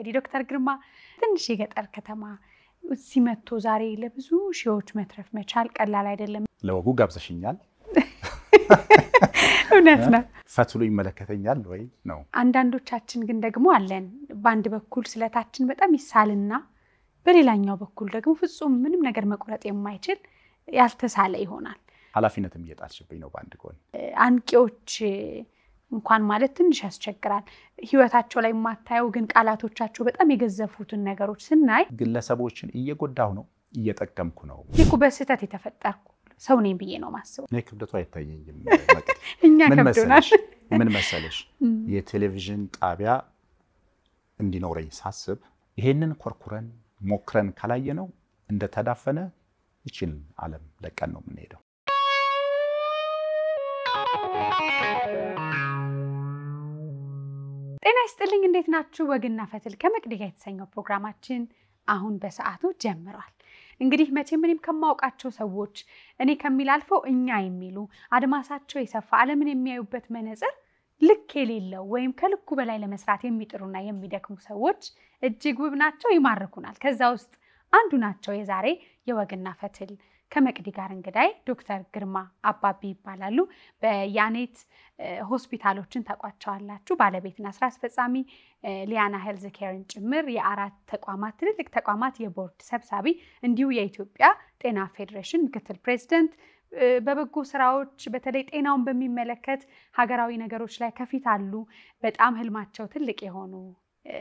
እንግዲህ ዶክተር ግርማ ትንሽ የገጠር ከተማ ሲመቶ ዛሬ ለብዙ ሺዎች መትረፍ መቻል ቀላል አይደለም ለወጉ ጋብዘሽኛል እውነት ነው ፈትሉ ይመለከተኛል ወይ ነው አንዳንዶቻችን ግን ደግሞ አለን በአንድ በኩል ስለታችን በጣም ይሳልና በሌላኛው በኩል ደግሞ ፍጹም ምንም ነገር መቆረጥ የማይችል ያልተሳለ ይሆናል ኃላፊነትም እየጣልሽብኝ ነው በአንድ ጎን አንቂዎች እንኳን ማለት ትንሽ ያስቸግራል ህይወታቸው ላይ ማታየው ግን ቃላቶቻቸው በጣም የገዘፉትን ነገሮች ስናይ ግለሰቦችን እየጎዳው ነው እየጠቀምኩ ነው ይኩ በስተት የተፈጠርኩ ሰው ነኝ ብዬ ነው ማስበው እኔ ክብደቱ አይታየኝም እኛ ከብዶናል ምን መሰለሽ የቴሌቪዥን ጣቢያ እንዲኖረኝ ሳስብ ይሄንን ኮርኩረን ሞክረን ካላየ ነው እንደ ተዳፈነ ይችል ዓለም ለቀን ነው የምንሄደው ጤና ይስጥልኝ እንዴት ናችሁ ወግና ፈትል ከመቅደጋ የተሰኘው ፕሮግራማችን አሁን በሰዓቱ ጀምሯል እንግዲህ መቼም ከማውቃቸው ሰዎች እኔ ከሚላልፈው እኛ የሚሉ አድማሳቸው የሰፋ ዓለምን የሚያዩበት መነጽር ልክ የሌለው ወይም ከልኩ በላይ ለመስራት የሚጥሩና የሚደክሙ ሰዎች እጅግ ውብ ናቸው ይማርኩናል ከዛ ውስጥ አንዱ ናቸው የዛሬ የወግና ፈትል ከመቅዲ ጋር እንግዳይ ዶክተር ግርማ አባቢ ይባላሉ በያኔት ሆስፒታሎችን ተቋጫዋላችሁ ባለቤትና ስራ አስፈጻሚ ሊያና ሄልዝ ኬርን ጭምር የአራት ተቋማት ትልልቅ ተቋማት የቦርድ ሰብሳቢ እንዲሁ የኢትዮጵያ ጤና ፌደሬሽን ምክትል ፕሬዝዳንት በበጎ ስራዎች በተለይ ጤናውን በሚመለከት ሀገራዊ ነገሮች ላይ ከፊት አሉ በጣም ህልማቸው ትልቅ የሆኑ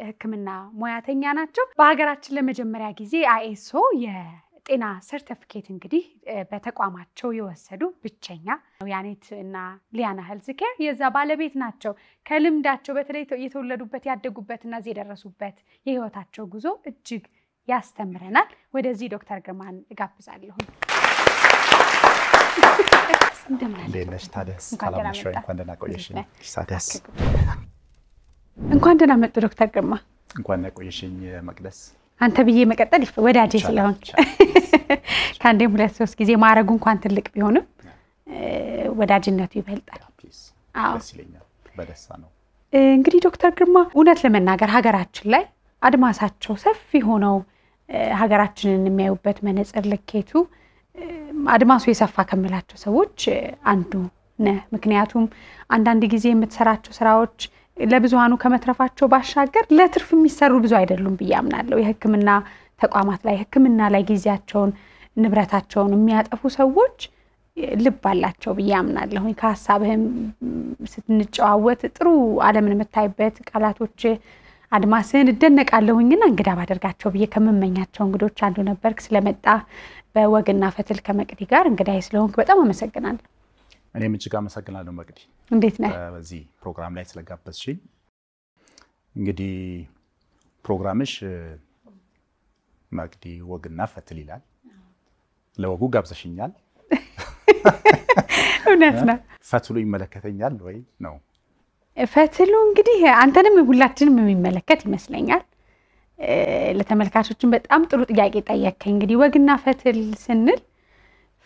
ህክምና ሙያተኛ ናቸው በሀገራችን ለመጀመሪያ ጊዜ አይኤስኦ የጤና ሰርቲፊኬት እንግዲህ በተቋማቸው የወሰዱ ብቸኛ ያኔት እና ሊያና ሄልዝ ኬር የዛ ባለቤት ናቸው ከልምዳቸው በተለይ የተወለዱበት ያደጉበትና እዚህ ደረሱበት የህይወታቸው ጉዞ እጅግ ያስተምረናል ወደዚህ ዶክተር ግርማን ጋብዛለሁ እንደምናለሽ ታደስ ሰላም ነሽ እንኳን ደህና ቆየሽኝ ታደስ እንኳን ደህና መጡ ዶክተር ግርማ እንኳን ደህና ቆየሽኝ መቅደስ አንተ ብዬ መቀጠል ወዳጄ ስለሆን ካንዴም ሁለት ሶስት ጊዜ ማረጉ እንኳን ትልቅ ቢሆንም ወዳጅነቱ ይበልጣል አዎ ስለኛል በደስታ ነው እንግዲህ ዶክተር ግርማ እውነት ለመናገር ሀገራችን ላይ አድማሳቸው ሰፊ ሆነው ሀገራችንን የሚያዩበት መነጽር ልኬቱ አድማሱ የሰፋ ከመላቸው ሰዎች አንዱ ነህ ምክንያቱም አንዳንድ ጊዜ የምትሰራቸው ስራዎች ለብዙሃኑ ከመትረፋቸው ባሻገር ለትርፍ የሚሰሩ ብዙ አይደሉም በያምናለው የህክምና ተቋማት ላይ ህክምና ላይ ጊዜያቸውን ንብረታቸውን የሚያጠፉ ሰዎች ልብ አላቸው በያምናለው ከሐሳብህም ስትንጫወት ጥሩ ዓለምን መታይበት ቃላቶች አድማስን እደነቃለሁኝና እንግዳ ባደርጋቸው በየ ከመመኛቸው እንግዶች አንዱ ነበርክ ስለመጣ በወግና ፈትል ከመቅዲ ጋር እንግዳይ ስለሆንክ በጣም አመሰግናለሁ እኔም እጅግ አመሰግናለሁ መቅዲ እንዴት ነህ በዚህ ፕሮግራም ላይ ስለጋበዝሽኝ እንግዲህ ፕሮግራምሽ መቅዲ ወግና ፈትል ይላል ለወጉ ጋብዘሽኛል እውነት ነው ፈትሉ ይመለከተኛል ወይ ነው ፈትሉ እንግዲህ አንተንም ሁላችንም የሚመለከት ይመስለኛል ለተመልካቾችን በጣም ጥሩ ጥያቄ ጠየቅከኝ እንግዲህ ወግና ፈትል ስንል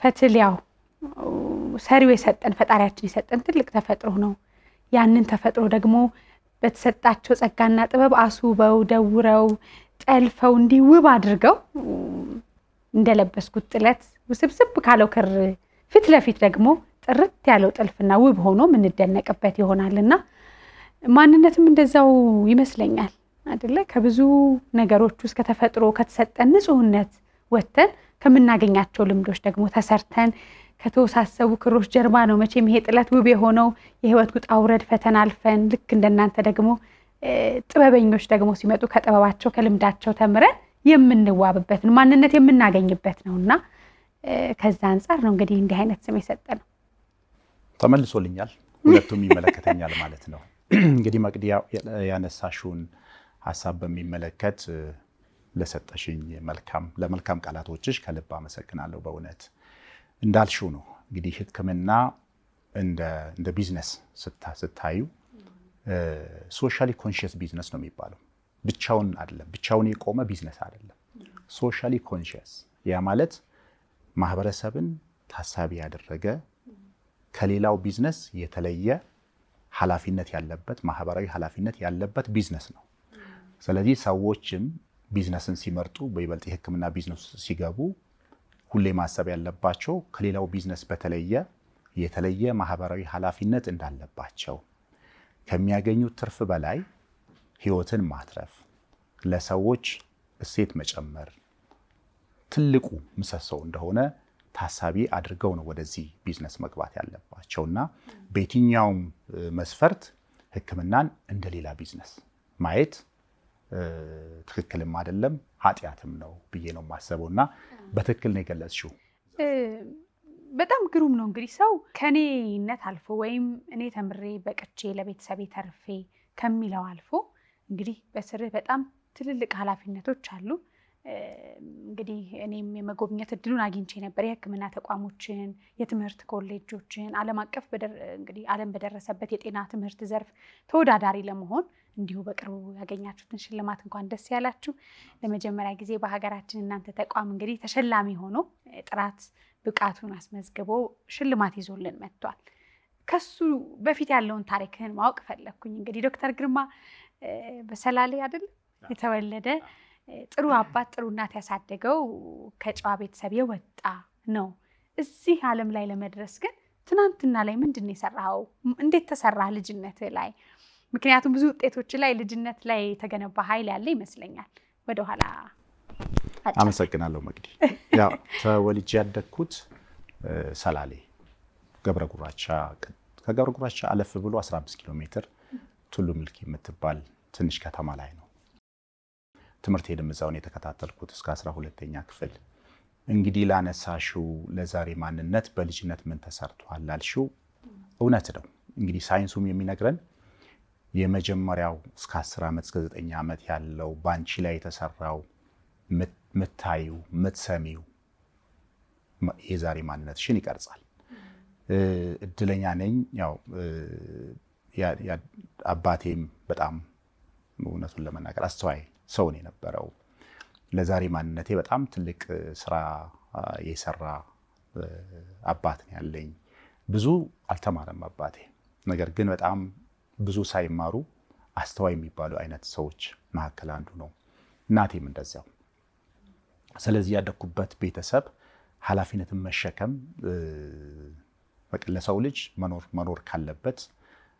ፈትል ያው ሰሪው የሰጠን ፈጣሪያችን የሰጠን ትልቅ ተፈጥሮ ነው ያንን ተፈጥሮ ደግሞ በተሰጣቸው ጸጋና ጥበብ አሱበው ደውረው ጠልፈው እንዲውብ አድርገው እንደለበስኩት ጥለት ውስብስብ ካለው ክር ፊት ለፊት ደግሞ ጥርት ያለው ጥልፍና ውብ ሆኖ ምን እንደነቀበት ይሆናልና ማንነትም እንደዛው ይመስለኛል አይደለ ከብዙ ነገሮች ውስጥ ከተፈጥሮ ከተሰጠን ንጹህነት ወተን ከምናገኛቸው ልምዶች ደግሞ ተሰርተን ከተወሳሰቡ ክሮች ጀርባ ነው መቼም ይሄ ጥለት ውብ የሆነው የህይወት ጉጣ ውረድ ፈተና አልፈን ልክ እንደናንተ ደግሞ ጥበበኞች ደግሞ ሲመጡ ከጥበባቸው ከልምዳቸው ተምረን የምንዋብበት ነው ማንነት የምናገኝበት ነውና ከዛ አንፃር ነው እንግዲህ እንዲህ አይነት ስም የሰጠነው ተመልሶልኛል ሁለቱም ይመለከተኛል ማለት ነው እንግዲህ መቅዲ ያነሳሽውን ሐሳብ በሚመለከት ለሰጠሽኝ ለመልካም ቃላቶችሽ ከልብ አመሰግናለሁ በእውነት እንዳልሽው ነው እንግዲህ ህክምና እንደ ቢዝነስ ስታዩ ሶሻሊ ኮንሺየስ ቢዝነስ ነው የሚባለው ብቻውን አይደለም ብቻውን የቆመ ቢዝነስ አይደለም ሶሻሊ ኮንሺየስ ያ ማለት ማህበረሰብን ታሳቢ ያደረገ ከሌላው ቢዝነስ የተለየ ኃላፊነት ያለበት ማህበራዊ ኃላፊነት ያለበት ቢዝነስ ነው ስለዚህ ሰዎችም ቢዝነስን ሲመርጡ በይበልጥ የሕክምና ቢዝነስ ሲገቡ ሁሌ ማሰብ ያለባቸው ከሌላው ቢዝነስ የተለየ ማህበራዊ ኃላፊነት እንዳለባቸው ከሚያገኙት ትርፍ በላይ ህይወትን ማትረፍ ለሰዎች እሴት መጨመር ትልቁ ምሰሶ እንደሆነ ታሳቢ አድርገው ነው ወደዚህ ቢዝነስ መግባት ያለባቸውና በየትኛውም መስፈርት ሕክምናን እንደሌላ ቢዝነስ ማየት ትክክልም አይደለም ኃጢያትም ነው ብዬ ነው ማሰበውና በትክክል ነው የገለጽሽው። በጣም ግሩም ነው። እንግዲህ ሰው ከኔነት አልፎ ወይም እኔ ተምሬ በቅቼ ለቤተሰቤ ተርፌ ከሚለው አልፎ እንግዲህ በስርህ በጣም ትልልቅ ኃላፊነቶች አሉ። እንግዲህ እኔም የመጎብኘት እድሉን አግኝቼ ነበር የሕክምና ተቋሞችን፣ የትምህርት ኮሌጆችን፣ ዓለም አቀፍ እንግዲህ ዓለም በደረሰበት የጤና ትምህርት ዘርፍ ተወዳዳሪ ለመሆን እንዲሁ በቅርቡ ያገኛችሁትን ሽልማት እንኳን ደስ ያላችሁ። ለመጀመሪያ ጊዜ በሀገራችን እናንተ ተቋም እንግዲህ ተሸላሚ ሆኖ ጥራት ብቃቱን አስመዝግቦ ሽልማት ይዞልን መጥቷል። ከሱ በፊት ያለውን ታሪክህን ማወቅ ፈለኩኝ። እንግዲህ ዶክተር ግርማ በሰላሌ አይደል የተወለደ ጥሩ አባት ጥሩ እናት ያሳደገው ከጨዋ ቤተሰብ የወጣ ነው። እዚህ ዓለም ላይ ለመድረስ ግን ትናንትና ላይ ምንድን ነው የሰራው? እንዴት ተሰራህ ልጅነት ላይ? ምክንያቱም ብዙ ውጤቶች ላይ ልጅነት ላይ የተገነባ ኃይል ያለ ይመስለኛል። ወደ ኋላ አመሰግናለሁ መቅዲ። ያው ተወልጄ ያደግኩት ሰላሌ ገብረ ጉራቻ፣ ከገብረ ጉራቻ አለፍ ብሎ 15 ኪሎ ሜትር ቱሉ ሚልኪ የምትባል ትንሽ ከተማ ላይ ነው። ትምህርቴንም እዛው ነው የተከታተልኩት እስከ 12ኛ ክፍል። እንግዲህ ላነሳሽው ለዛሬ ማንነት በልጅነት ምን ተሰርቷል አልሽው፣ እውነት ነው። እንግዲህ ሳይንሱም የሚነግረን የመጀመሪያው እስከ 10 ዓመት እስከ 9 ዓመት ያለው ባንቺ ላይ የተሰራው ምታዩ ምትሰሚው የዛሬ ማንነትሽን ይቀርጻል። እድለኛ ነኝ። ያው አባቴም በጣም እውነቱን ለመናገር አስተዋይ ሰው ነው የነበረው። ለዛሬ ማንነቴ በጣም ትልቅ ስራ የሰራ አባት ነው ያለኝ። ብዙ አልተማረም አባቴ፣ ነገር ግን በጣም ብዙ ሳይማሩ አስተዋይ የሚባሉ አይነት ሰዎች መካከል አንዱ ነው። እናቴም እንደዛው። ስለዚህ ያደኩበት ቤተሰብ ኃላፊነትን መሸከም ለሰው ልጅ መኖር ካለበት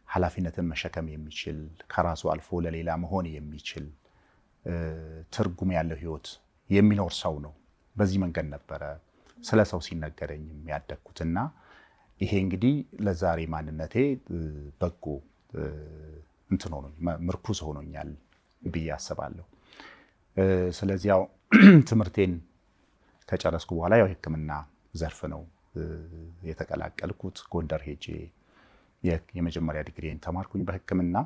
ኃላፊነትን መሸከም የሚችል ከራሱ አልፎ ለሌላ መሆን የሚችል ትርጉም ያለው ህይወት የሚኖር ሰው ነው። በዚህ መንገድ ነበረ ስለ ሰው ሲነገረኝ የሚያደግኩትና ይሄ እንግዲህ ለዛሬ ማንነቴ በጎ እንትን ሆኖኝ ምርኩዝ ሆኖኛል ብዬ አስባለሁ። ስለዚህ ያው ትምህርቴን ከጨረስኩ በኋላ ያው ሕክምና ዘርፍ ነው የተቀላቀልኩት። ጎንደር ሄጄ የመጀመሪያ ዲግሪን ተማርኩኝ በሕክምና።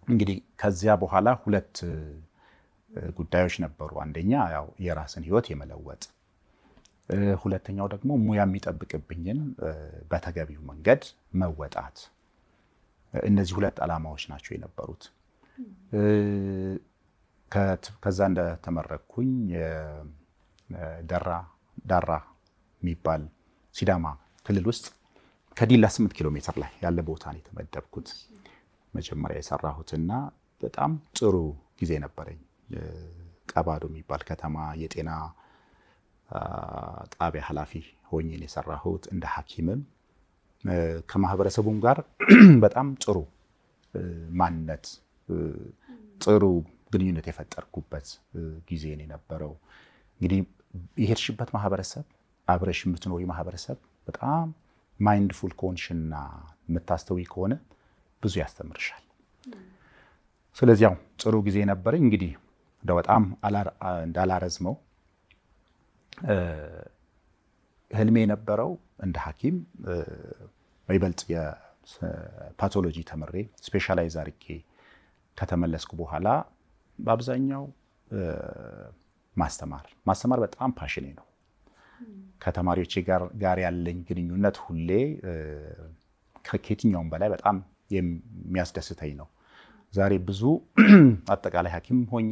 እንግዲህ ከዚያ በኋላ ሁለት ጉዳዮች ነበሩ። አንደኛ ያው የራስን ህይወት የመለወጥ፣ ሁለተኛው ደግሞ ሙያ የሚጠብቅብኝን በተገቢው መንገድ መወጣት። እነዚህ ሁለት ዓላማዎች ናቸው የነበሩት። ከዛ እንደተመረኩኝ ዳራ የሚባል ሲዳማ ክልል ውስጥ ከዲላ 8 ኪሎ ሜትር ላይ ያለ ቦታ ነው የተመደብኩት። መጀመሪያ የሰራሁትና በጣም ጥሩ ጊዜ ነበረኝ። ቀባዶ የሚባል ከተማ የጤና ጣቢያ ኃላፊ ሆኜ ነው የሰራሁት። እንደ ሐኪምም ከማህበረሰቡም ጋር በጣም ጥሩ ማንነት ጥሩ ግንኙነት የፈጠርኩበት ጊዜ ነው የነበረው። እንግዲህ የሄድሽበት ማህበረሰብ አብረሽ የምትኖሪ ማህበረሰብ በጣም ማይንድፉል ኮንሽንና የምታስተውይ ከሆነ ብዙ ያስተምርሻል። ስለዚህ ያው ጥሩ ጊዜ ነበረኝ። እንግዲህ በጣም እንዳላረዝመው ህልሜ የነበረው እንደ ሐኪም በይበልጥ የፓቶሎጂ ተምሬ ስፔሻላይዝ አድርጌ ከተመለስኩ በኋላ በአብዛኛው ማስተማር በጣም ፓሽኔ ነው። ከተማሪዎቼ ጋር ያለኝ ግንኙነት ሁሌ ከየትኛውም በላይ በጣም የሚያስደስተኝ ነው። ዛሬ ብዙ አጠቃላይ ሐኪም ሆኜ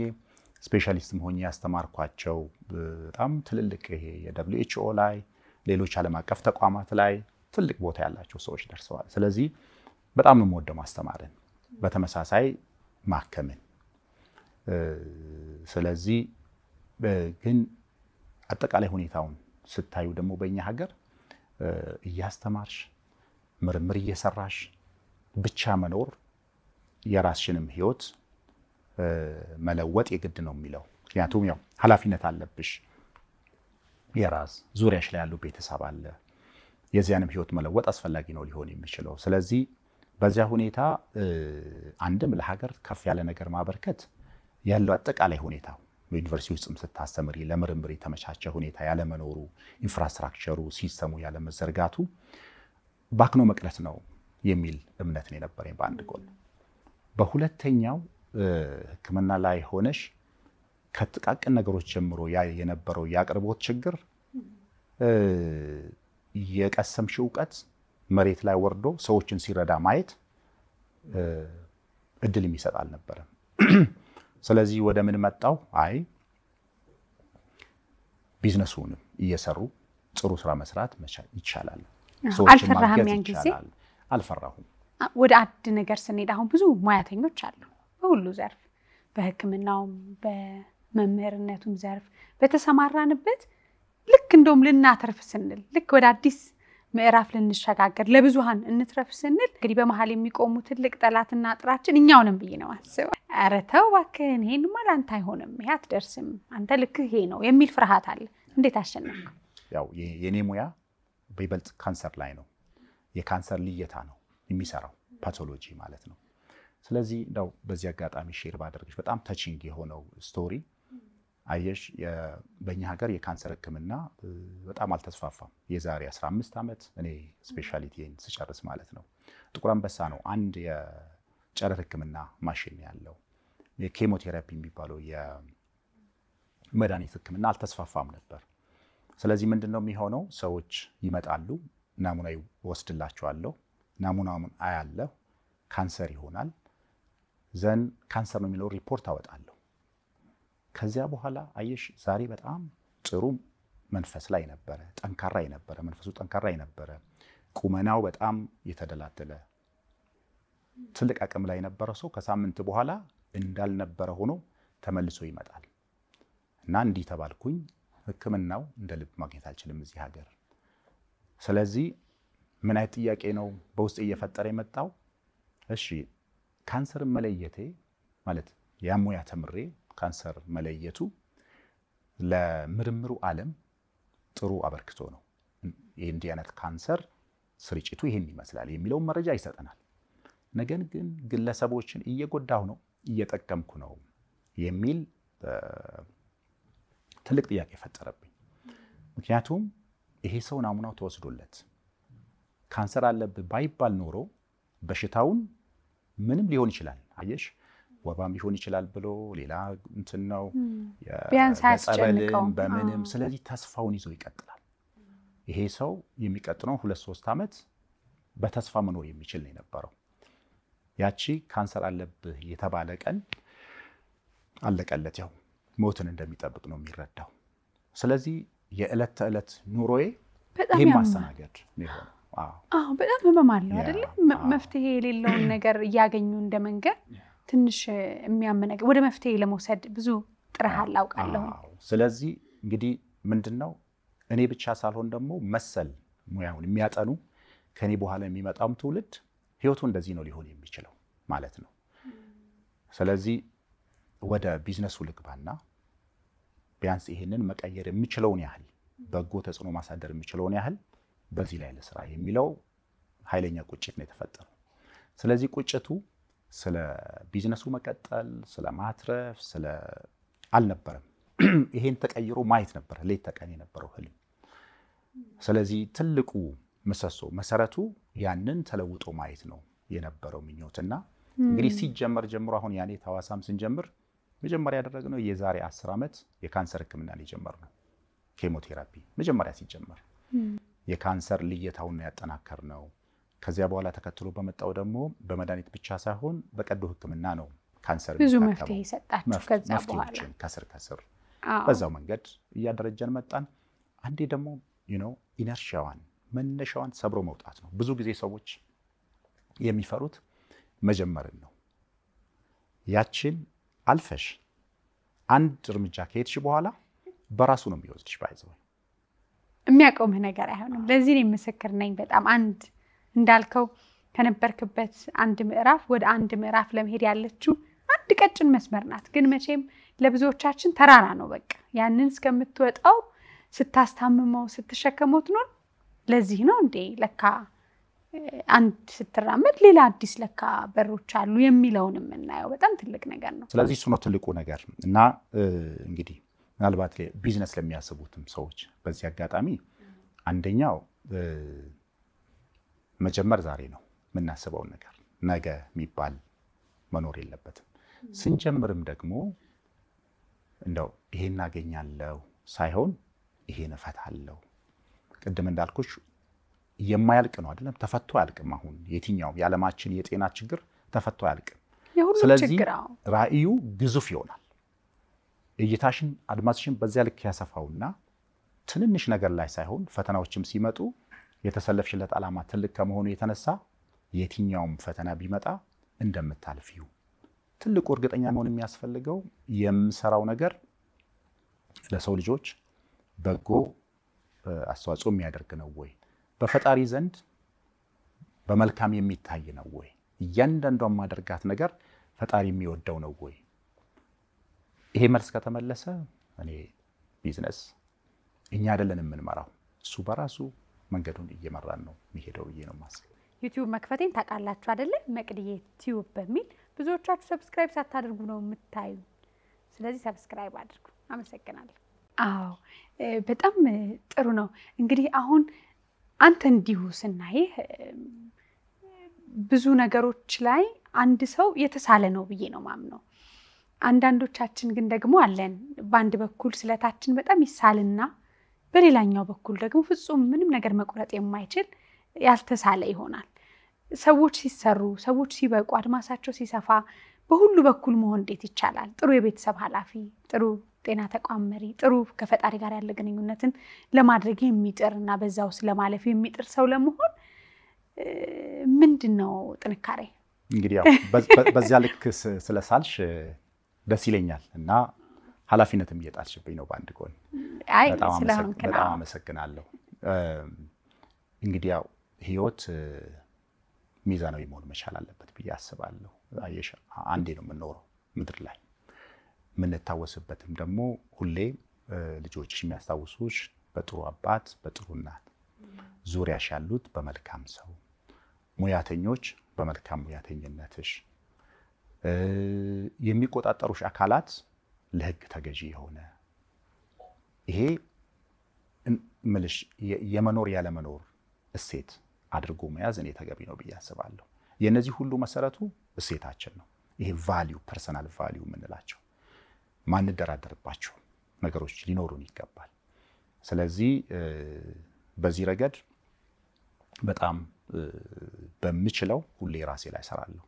ስፔሻሊስትም ሆኜ ያስተማርኳቸው በጣም ትልልቅ ይሄ የWHO ላይ ሌሎች ዓለም አቀፍ ተቋማት ላይ ትልቅ ቦታ ያላቸው ሰዎች ደርሰዋል። ስለዚህ በጣም ነው የምወደው ማስተማርን፣ በተመሳሳይ ማከምን። ስለዚህ ግን አጠቃላይ ሁኔታውን ስታዩ ደግሞ በእኛ ሀገር እያስተማርሽ ምርምር እየሰራሽ ብቻ መኖር የራስሽንም ህይወት መለወጥ የግድ ነው የሚለው። ምክንያቱም ያው ኃላፊነት አለብሽ፣ የራስ ዙሪያሽ ላይ ያለው ቤተሰብ አለ። የዚያንም ህይወት መለወጥ አስፈላጊ ነው ሊሆን የሚችለው። ስለዚህ በዚያ ሁኔታ አንድም ለሀገር ከፍ ያለ ነገር ማበርከት ያለው አጠቃላይ ሁኔታው ዩኒቨርሲቲ ውስጥም ስታስተምሪ ለምርምር የተመቻቸ ሁኔታ ያለመኖሩ፣ ኢንፍራስትራክቸሩ ሲስተሙ ያለመዘርጋቱ ባክኖ መቅረት ነው የሚል እምነት ነው የነበረኝ በአንድ ጎን። በሁለተኛው ሕክምና ላይ ሆነሽ ከጥቃቅን ነገሮች ጀምሮ የነበረው የአቅርቦት ችግር የቀሰምሽ እውቀት መሬት ላይ ወርዶ ሰዎችን ሲረዳ ማየት እድል የሚሰጥ አልነበረም። ስለዚህ ወደ ምን መጣው? አይ ቢዝነሱንም እየሰሩ ጥሩ ስራ መስራት ይቻላል። አልፈራህም? ያን ጊዜ አልፈራሁም። ወደ አንድ ነገር ስንሄድ አሁን ብዙ ሙያተኞች አሉ በሁሉ ዘርፍ፣ በሕክምናውም በመምህርነቱም ዘርፍ በተሰማራንበት ልክ እንደውም ልናተርፍ ስንል ልክ ወደ አዲስ ምዕራፍ ልንሸጋገር ለብዙሃን እንትረፍ ስንል እንግዲህ በመሃል የሚቆሙ ትልቅ ጠላትና ጥራችን እኛውንም ብዬ ነው አስበው። ኧረ ተው እባክህን ይሄንማ ላንተ አይሆንም፣ ይሄ አትደርስም፣ አንተ ልክ ይሄ ነው የሚል ፍርሃት አለ። እንዴት አሸነፍከው? ያው የኔ ሙያ በይበልጥ ካንሰር ላይ ነው። የካንሰር ልየታ ነው የሚሰራው፣ ፓቶሎጂ ማለት ነው። ስለዚህ እንደው በዚህ አጋጣሚ ሼር ባደርግሽ በጣም ታቺንግ የሆነው ስቶሪ አየሽ፣ በእኛ ሀገር የካንሰር ህክምና በጣም አልተስፋፋም። የዛሬ 15 ዓመት እኔ ስፔሻሊቲን ስጨርስ ማለት ነው ጥቁር አንበሳ ነው አንድ የጨረር ህክምና ማሽን ያለው። የኬሞቴራፒ የሚባለው የመድኃኒት ህክምና አልተስፋፋም ነበር። ስለዚህ ምንድነው የሚሆነው? ሰዎች ይመጣሉ፣ ናሙና ወስድላቸዋለሁ፣ ናሙናውን አያለሁ፣ ካንሰር ይሆናል። ዘን ካንሰር ነው የሚለው ሪፖርት አወጣለሁ። ከዚያ በኋላ አየሽ ዛሬ በጣም ጥሩ መንፈስ ላይ ነበረ፣ ጠንካራ የነበረ መንፈሱ ጠንካራ የነበረ ቁመናው በጣም የተደላደለ ትልቅ አቅም ላይ የነበረ ሰው ከሳምንት በኋላ እንዳልነበረ ሆኖ ተመልሶ ይመጣል። እና እንዲህ ተባልኩኝ፣ ህክምናው እንደ ልብ ማግኘት አልችልም እዚህ ሀገር። ስለዚህ ምን አይነት ጥያቄ ነው በውስጥ እየፈጠረ የመጣው? እሺ ካንሰርን መለየቴ ማለት ያሙያ ተምሬ ካንሰር መለየቱ ለምርምሩ ዓለም ጥሩ አበርክቶ ነው። እንዲህ አይነት ካንሰር ስርጭቱ ይሄን ይመስላል የሚለው መረጃ ይሰጠናል። ነገር ግን ግለሰቦችን እየጎዳሁ ነው እየጠቀምኩ ነው የሚል ትልቅ ጥያቄ ፈጠረብኝ። ምክንያቱም ይሄ ሰው ናሙናው ተወስዶለት ካንሰር አለብህ ባይባል ኖሮ በሽታውን ምንም ሊሆን ይችላል። አየሽ ወባም ሊሆን ይችላል ብሎ ሌላ እንትን ነው ቢያንስ አያስጨንቀውም በምንም። ስለዚህ ተስፋውን ይዞ ይቀጥላል። ይሄ ሰው የሚቀጥለው 2-3 ዓመት በተስፋ መኖር የሚችል ነው የነበረው። ያቺ ካንሰር አለብህ የተባለ ቀን አለቀለት፣ ያው ሞትን እንደሚጠብቅ ነው የሚረዳው። ስለዚህ የዕለት ተዕለት ኑሮዬ ይሄን ማስተናገድ ነው የሆነው። በጣም ህመም አለው አይደል? መፍትሄ የሌለውን ነገር እያገኙ እንደመንገር ትንሽ የሚያመነግ ወደ መፍትሄ ለመውሰድ ብዙ ጥረሃል አውቃለሁ። ስለዚህ እንግዲህ ምንድነው እኔ ብቻ ሳልሆን ደግሞ መሰል ሙያውን የሚያጠኑ ከኔ በኋላ የሚመጣው ትውልድ ህይወቱ እንደዚህ ነው ሊሆን የሚችለው ማለት ነው። ስለዚህ ወደ ቢዝነሱ ልግባና ቢያንስ ይሄንን መቀየር የሚችለውን ያህል በጎ ተጽዕኖ ማሳደር የሚችለውን ያህል በዚህ ላይ ለስራ የሚለው ኃይለኛ ቁጭት ነው የተፈጠረው። ስለዚህ ቁጭቱ ስለ ቢዝነሱ መቀጠል፣ ስለ ማትረፍ፣ ስለ አልነበረም። ይሄን ተቀይሮ ማየት ነበር ሌት ተቀን የነበረው ህልም። ስለዚህ ትልቁ ምሰሶ መሰረቱ ያንን ተለውጦ ማየት ነው የነበረው ምኞትና እንግዲህ ሲጀመር ጀምሮ አሁን ያኔ ታዋሳም ስንጀምር መጀመሪያ ያደረግነው የዛሬ 10 ዓመት የካንሰር ህክምና ነው የጀመርነው። ኬሞቴራፒ መጀመሪያ ሲጀመር የካንሰር ልየታውን ያጠናከርነው። ከዚያ በኋላ ተከትሎ በመጣው ደግሞ በመድኃኒት ብቻ ሳይሆን በቀዶ ህክምና ነው ካንሰር ብዙ መፍትሄ ሰጣችሁ። ከዛ በኋላ ከስር በዛው መንገድ እያደረጀን መጣን። አንዴ ደግሞ ኢነርሺያዋን መነሻዋን ሰብሮ መውጣት ነው። ብዙ ጊዜ ሰዎች የሚፈሩት መጀመርን ነው። ያችን አልፈሽ አንድ እርምጃ ከሄድሽ በኋላ በራሱ ነው የሚወስድሽ። ባይዘው የሚያቆምህ ነገር አይሆንም። ለዚህ ነው ምስክር ነኝ። በጣም አንድ እንዳልከው ከነበርክበት አንድ ምዕራፍ ወደ አንድ ምዕራፍ ለመሄድ ያለችው አንድ ቀጭን መስመር ናት። ግን መቼም ለብዙዎቻችን ተራራ ነው። በቃ ያንን እስከምትወጣው ስታስታምመው ስትሸከመው ትኖር። ለዚህ ነው እንዴ ለካ አንድ ስትራመድ ሌላ አዲስ ለካ በሮች አሉ የሚለውን የምናየው። በጣም ትልቅ ነገር ነው። ስለዚህ እሱ ነው ትልቁ ነገር እና እንግዲህ ምናልባት ቢዝነስ ለሚያስቡትም ሰዎች በዚህ አጋጣሚ አንደኛው መጀመር ዛሬ ነው የምናስበውን ነገር ነገ የሚባል መኖር የለበትም። ስንጀምርም ደግሞ እንደው ይሄን አገኛለሁ ሳይሆን ይሄን እፈታለሁ። ቅድም እንዳልኩሽ የማያልቅ ነው አይደለም፣ ተፈቶ አያልቅም። አሁን የትኛው የዓለማችን የጤና ችግር ተፈቶ አያልቅም። ስለዚህ ራእዩ ግዙፍ ይሆናል። እይታሽን አድማስሽን በዚያ ልክ ያሰፋውና ትንንሽ ነገር ላይ ሳይሆን ፈተናዎችም ሲመጡ የተሰለፍሽለት ዓላማ ትልቅ ከመሆኑ የተነሳ የትኛውም ፈተና ቢመጣ እንደምታልፊው ትልቁ እርግጠኛ መሆን የሚያስፈልገው የምሰራው ነገር ለሰው ልጆች በጎ አስተዋጽኦ የሚያደርግ ነው ወይ፣ በፈጣሪ ዘንድ በመልካም የሚታይ ነው ወይ፣ እያንዳንዷን ማድረጋት ነገር ፈጣሪ የሚወደው ነው ወይ? ይሄ መልስ ከተመለሰ እኔ ቢዝነስ እኛ አይደለን የምንመራው፣ እሱ በራሱ መንገዱን እየመራን ነው የሚሄደው ብዬ ነው የማስበው። ዩቲዩብ መክፈቴን ታውቃላችሁ አይደለ? መቅድዬ ቲዩብ በሚል ብዙዎቻችሁ ሰብስክራይብ ሳታደርጉ ነው የምታዩ። ስለዚህ ሰብስክራይብ አድርጉ። አመሰግናለሁ። አዎ በጣም ጥሩ ነው። እንግዲህ አሁን አንተ እንዲሁ ስናይህ ብዙ ነገሮች ላይ አንድ ሰው የተሳለ ነው ብዬ ነው ማምነው። አንዳንዶቻችን ግን ደግሞ አለን በአንድ በኩል ስለታችን በጣም ይሳልና በሌላኛው በኩል ደግሞ ፍጹም ምንም ነገር መቁረጥ የማይችል ያልተሳለ ይሆናል። ሰዎች ሲሰሩ፣ ሰዎች ሲበቁ፣ አድማሳቸው ሲሰፋ በሁሉ በኩል መሆን እንዴት ይቻላል? ጥሩ የቤተሰብ ኃላፊ፣ ጥሩ ጤና ተቋም መሪ፣ ጥሩ ከፈጣሪ ጋር ያለ ግንኙነትን ለማድረግ የሚጥር እና በዛው ስለማለፍ የሚጥር ሰው ለመሆን ምንድነው ጥንካሬ? እንግዲህ ያው በዚያ ልክ ስለሳልሽ ደስ ይለኛል እና ኃላፊነትም እየጣልሽብኝ ነው በአንድ ጎን። በጣም አመሰግናለሁ። እንግዲህ ያው ህይወት ሚዛናዊ መሆን መቻል አለበት ብዬ አስባለሁ። አየሽ አንዴ ነው የምንኖረው ምድር ላይ። የምንታወስበትም ደግሞ ሁሌ ልጆችሽ የሚያስታውሱሽ በጥሩ አባት በጥሩ እናት፣ ዙሪያሽ ያሉት በመልካም ሰው፣ ሙያተኞች በመልካም ሙያተኝነትሽ፣ የሚቆጣጠሩሽ አካላት ለህግ ተገዢ የሆነ ይሄ ምልሽ የመኖር ያለመኖር እሴት አድርጎ መያዝ እኔ ተገቢ ነው ብዬ አስባለሁ። የነዚህ ሁሉ መሰረቱ እሴታችን ነው። ይሄ ቫልዩ ፐርሰናል ቫልዩ የምንላቸው ማንደራደርባቸው ነገሮች ሊኖሩን ይገባል። ስለዚህ በዚህ ረገድ በጣም በምችለው ሁሌ ራሴ ላይ ሰራለሁ።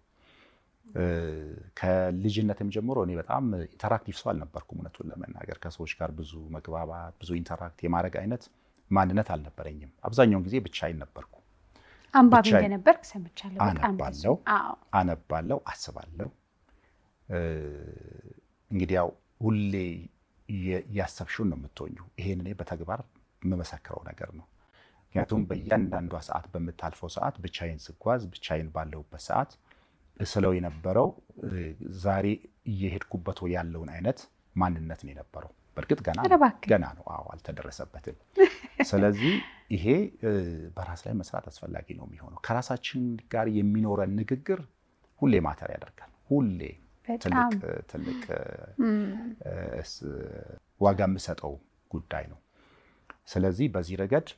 ከልጅነትም ጀምሮ እኔ በጣም ኢንተራክቲቭ ሰው አልነበርኩም። እውነቱን ለመናገር ከሰዎች ጋር ብዙ መግባባት፣ ብዙ ኢንተራክት የማድረግ አይነት ማንነት አልነበረኝም። አብዛኛውን ጊዜ ብቻዬን ነበርኩ። አንባቢ እንደነበርክ ሰምቻለሁ። አነባለሁ፣ አስባለሁ። እንግዲህ ያው ሁሌ ያሰብሽውን ነው የምትሆኚው። ይሄን እኔ በተግባር የምመሰክረው ነገር ነው። ምክንያቱም በእያንዳንዷ ሰዓት በምታልፈው ሰዓት ብቻዬን ስጓዝ፣ ብቻዬን ባለሁበት ሰዓት ስለው የነበረው ዛሬ እየሄድኩበት ያለውን አይነት ማንነት ነው የነበረው። በእርግጥ ገና ነው፣ አልተደረሰበትም። ስለዚህ ይሄ በራስ ላይ መስራት አስፈላጊ ነው የሚሆነው። ከራሳችን ጋር የሚኖረን ንግግር ሁሌ ማተር ያደርጋል። ሁሌ ትልቅ ዋጋ የምሰጠው ጉዳይ ነው። ስለዚህ በዚህ ረገድ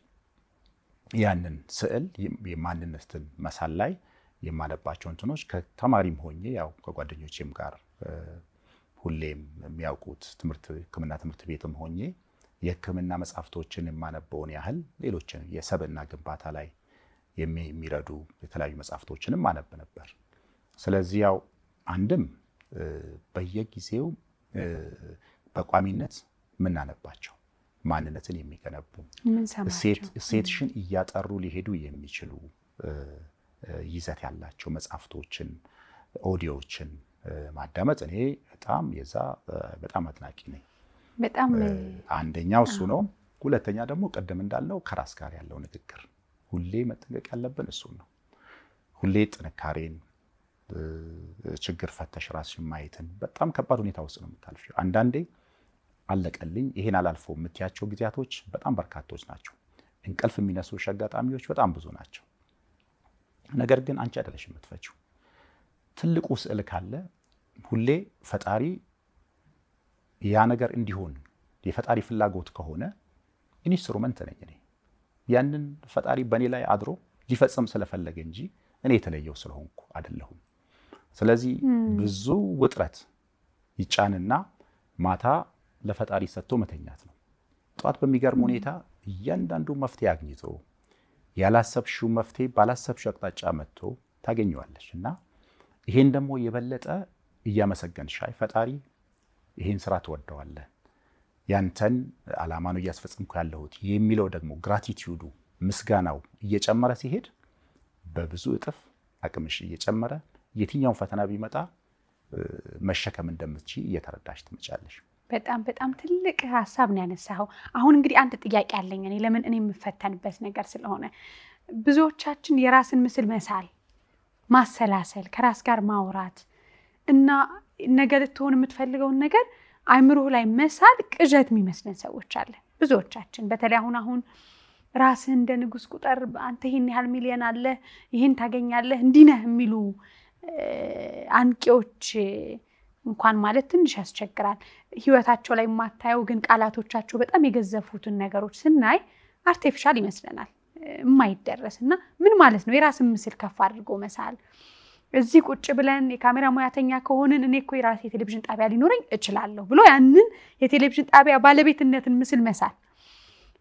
ያንን ስዕል የማንነትን መሳል ላይ የማነባቸው እንትኖች ከተማሪም ሆኜ ያው ከጓደኞቼም ጋር ሁሌም የሚያውቁት ሕክምና ትምህርት ቤትም ሆኜ የሕክምና መጽሐፍቶችን የማነበውን ያህል ሌሎችን የሰብዕና ግንባታ ላይ የሚረዱ የተለያዩ መጽሐፍቶችንም ማነብ ነበር። ስለዚህ ያው አንድም በየጊዜው በቋሚነት የምናነባቸው ማንነትን የሚገነቡ እሴትሽን እያጠሩ ሊሄዱ የሚችሉ ይዘት ያላቸው መጽሐፍቶችን፣ ኦዲዮዎችን ማዳመጥ እኔ በጣም የዛ በጣም አድናቂ ነኝ። በጣም አንደኛው እሱ ነው። ሁለተኛ ደግሞ ቀደም እንዳልነው ከራስ ጋር ያለው ንግግር ሁሌ መጠንቀቅ ያለብን እሱ ነው። ሁሌ ጥንካሬን ችግር ፈተሽ ራስሽን ማየትን በጣም ከባድ ሁኔታ ውስጥ ነው የምታልፊው። አንዳንዴ አለቀልኝ ይሄን አላልፎ የምትያቸው ጊዜያቶች በጣም በርካቶች ናቸው። እንቅልፍ የሚነሱሽ አጋጣሚዎች በጣም ብዙ ናቸው። ነገር ግን አንቺ አይደለሽ የምትፈቺው። ትልቁ ስዕል ካለ ሁሌ ፈጣሪ ያ ነገር እንዲሆን የፈጣሪ ፍላጎት ከሆነ ኢንስትሩመንት ነኝ እኔ። ያንን ፈጣሪ በእኔ ላይ አድሮ ሊፈጽም ስለፈለገ እንጂ እኔ የተለየው ስለሆንኩ አይደለሁም። ስለዚህ ብዙ ውጥረት ይጫንና ማታ ለፈጣሪ ሰጥቶ መተኛት ነው። ጧት በሚገርም ሁኔታ እያንዳንዱ መፍትሄ አግኝቶ ያላሰብሽው መፍትሄ ባላሰብሽው አቅጣጫ መጥቶ ታገኘዋለሽ እና ይሄን ደግሞ የበለጠ እያመሰገንሽ አይ ፈጣሪ ይሄን ስራ ትወደዋለህ፣ ያንተን ዓላማ ነው እያስፈጸምኩ ያለሁት የሚለው ደግሞ ግራቲቲዩዱ ምስጋናው እየጨመረ ሲሄድ በብዙ እጥፍ አቅምሽ እየጨመረ የትኛውን ፈተና ቢመጣ መሸከም እንደምትችይ እየተረዳሽ ትመጫለሽ። በጣም በጣም ትልቅ ሐሳብ ነው ያነሳው። አሁን እንግዲህ አንድ ጥያቄ አለኝ እኔ ለምን እኔ የምፈተንበት ነገር ስለሆነ ብዙዎቻችን የራስን ምስል መሳል፣ ማሰላሰል፣ ከራስ ጋር ማውራት እና ነገር ልትሆን የምትፈልገውን ነገር አይምሮ ላይ መሳል ቅዠት የሚመስለን ሰዎች አለን ብዙዎቻችን። በተለይ አሁን ራስህን እንደ ንጉስ ቁጥር አንተ ይሄን ያህል ሚሊዮን አለ ይሄን ታገኛለህ እንዲህ ነህ የሚሉ አንቂዎች እንኳን ማለት ትንሽ ያስቸግራል። ህይወታቸው ላይ ማታየው ግን ቃላቶቻቸው በጣም የገዘፉትን ነገሮች ስናይ አርቲፊሻል ይመስለናል የማይደረስና ምን ማለት ነው የራስን ምስል ከፍ አድርጎ መሳል። እዚህ ቁጭ ብለን የካሜራ ሙያተኛ ከሆነን እኔ እኮ የራሴ የቴሌቪዥን ጣቢያ ሊኖረኝ እችላለሁ ብሎ ያንን የቴሌቪዥን ጣቢያ ባለቤትነትን ምስል መሳል።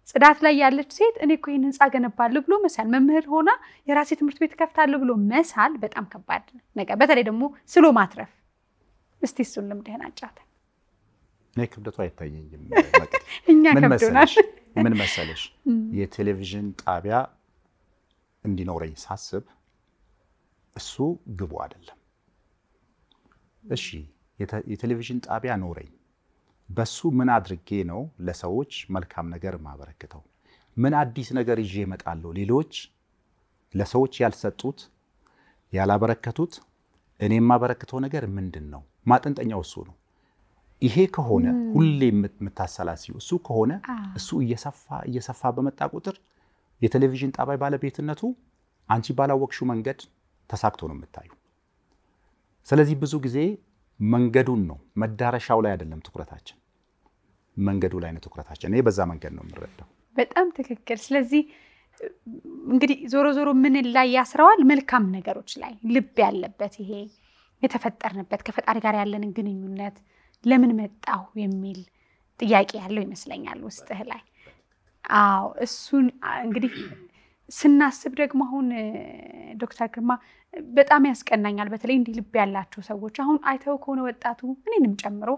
ጽዳት ላይ ያለች ሴት እኔ እኮ ይሄን ህንጻ ገነባለሁ ብሎ መሳል። መምህር ሆና የራሴ ትምህርት ቤት ከፍታለሁ ብሎ መሳል በጣም ከባድ ነገር። በተለይ ደግሞ ስሎ ማትረፍ። እስቲ እሱን ልምድህን አጫውተን። እኔ ክብደቱ አይታየኝም። እኛ ከብዶናል። ምን መሰለሽ የቴሌቪዥን ጣቢያ እንዲኖረኝ ሳስብ እሱ ግቡ አይደለም። እሺ የቴሌቪዥን ጣቢያ ኖረኝ፣ በሱ ምን አድርጌ ነው ለሰዎች መልካም ነገር ማበረክተው? ምን አዲስ ነገር ይዤ እመጣለሁ? ሌሎች ለሰዎች ያልሰጡት ያላበረከቱት እኔ የማበረክተው ነገር ምንድነው? ማጠንጠኛው እሱ ነው። ይሄ ከሆነ ሁሌ የምታሰላሲው እሱ ከሆነ እሱ እየሰፋ በመጣ ቁጥር የቴሌቪዥን ጣቢያ ባለቤትነቱ አንቺ ባላወቅሽው መንገድ ተሳክቶ ነው የምታዩ። ስለዚህ ብዙ ጊዜ መንገዱን ነው መዳረሻው ላይ አይደለም ትኩረታችን፣ መንገዱ ላይ ነው ትኩረታችን። እኔ በዛ መንገድ ነው የምረዳው። በጣም ትክክል። ስለዚህ እንግዲህ ዞሮ ምን ላይ ያስረዋል? መልካም ነገሮች ላይ ልብ ያለበት ይሄ የተፈጠርንበት ከፈጣሪ ጋር ያለንን ግንኙነት ለምን መጣው የሚል ጥያቄ ያለው ይመስለኛል ውስጥህ ላይ። አዎ እሱን እንግዲህ ስናስብ ደግሞ አሁን ዶክተር ግርማ በጣም ያስቀናኛል። በተለይ እንዲህ ልብ ያላቸው ሰዎች አሁን አይተው ከሆነ ወጣቱ እኔንም ጨምሮ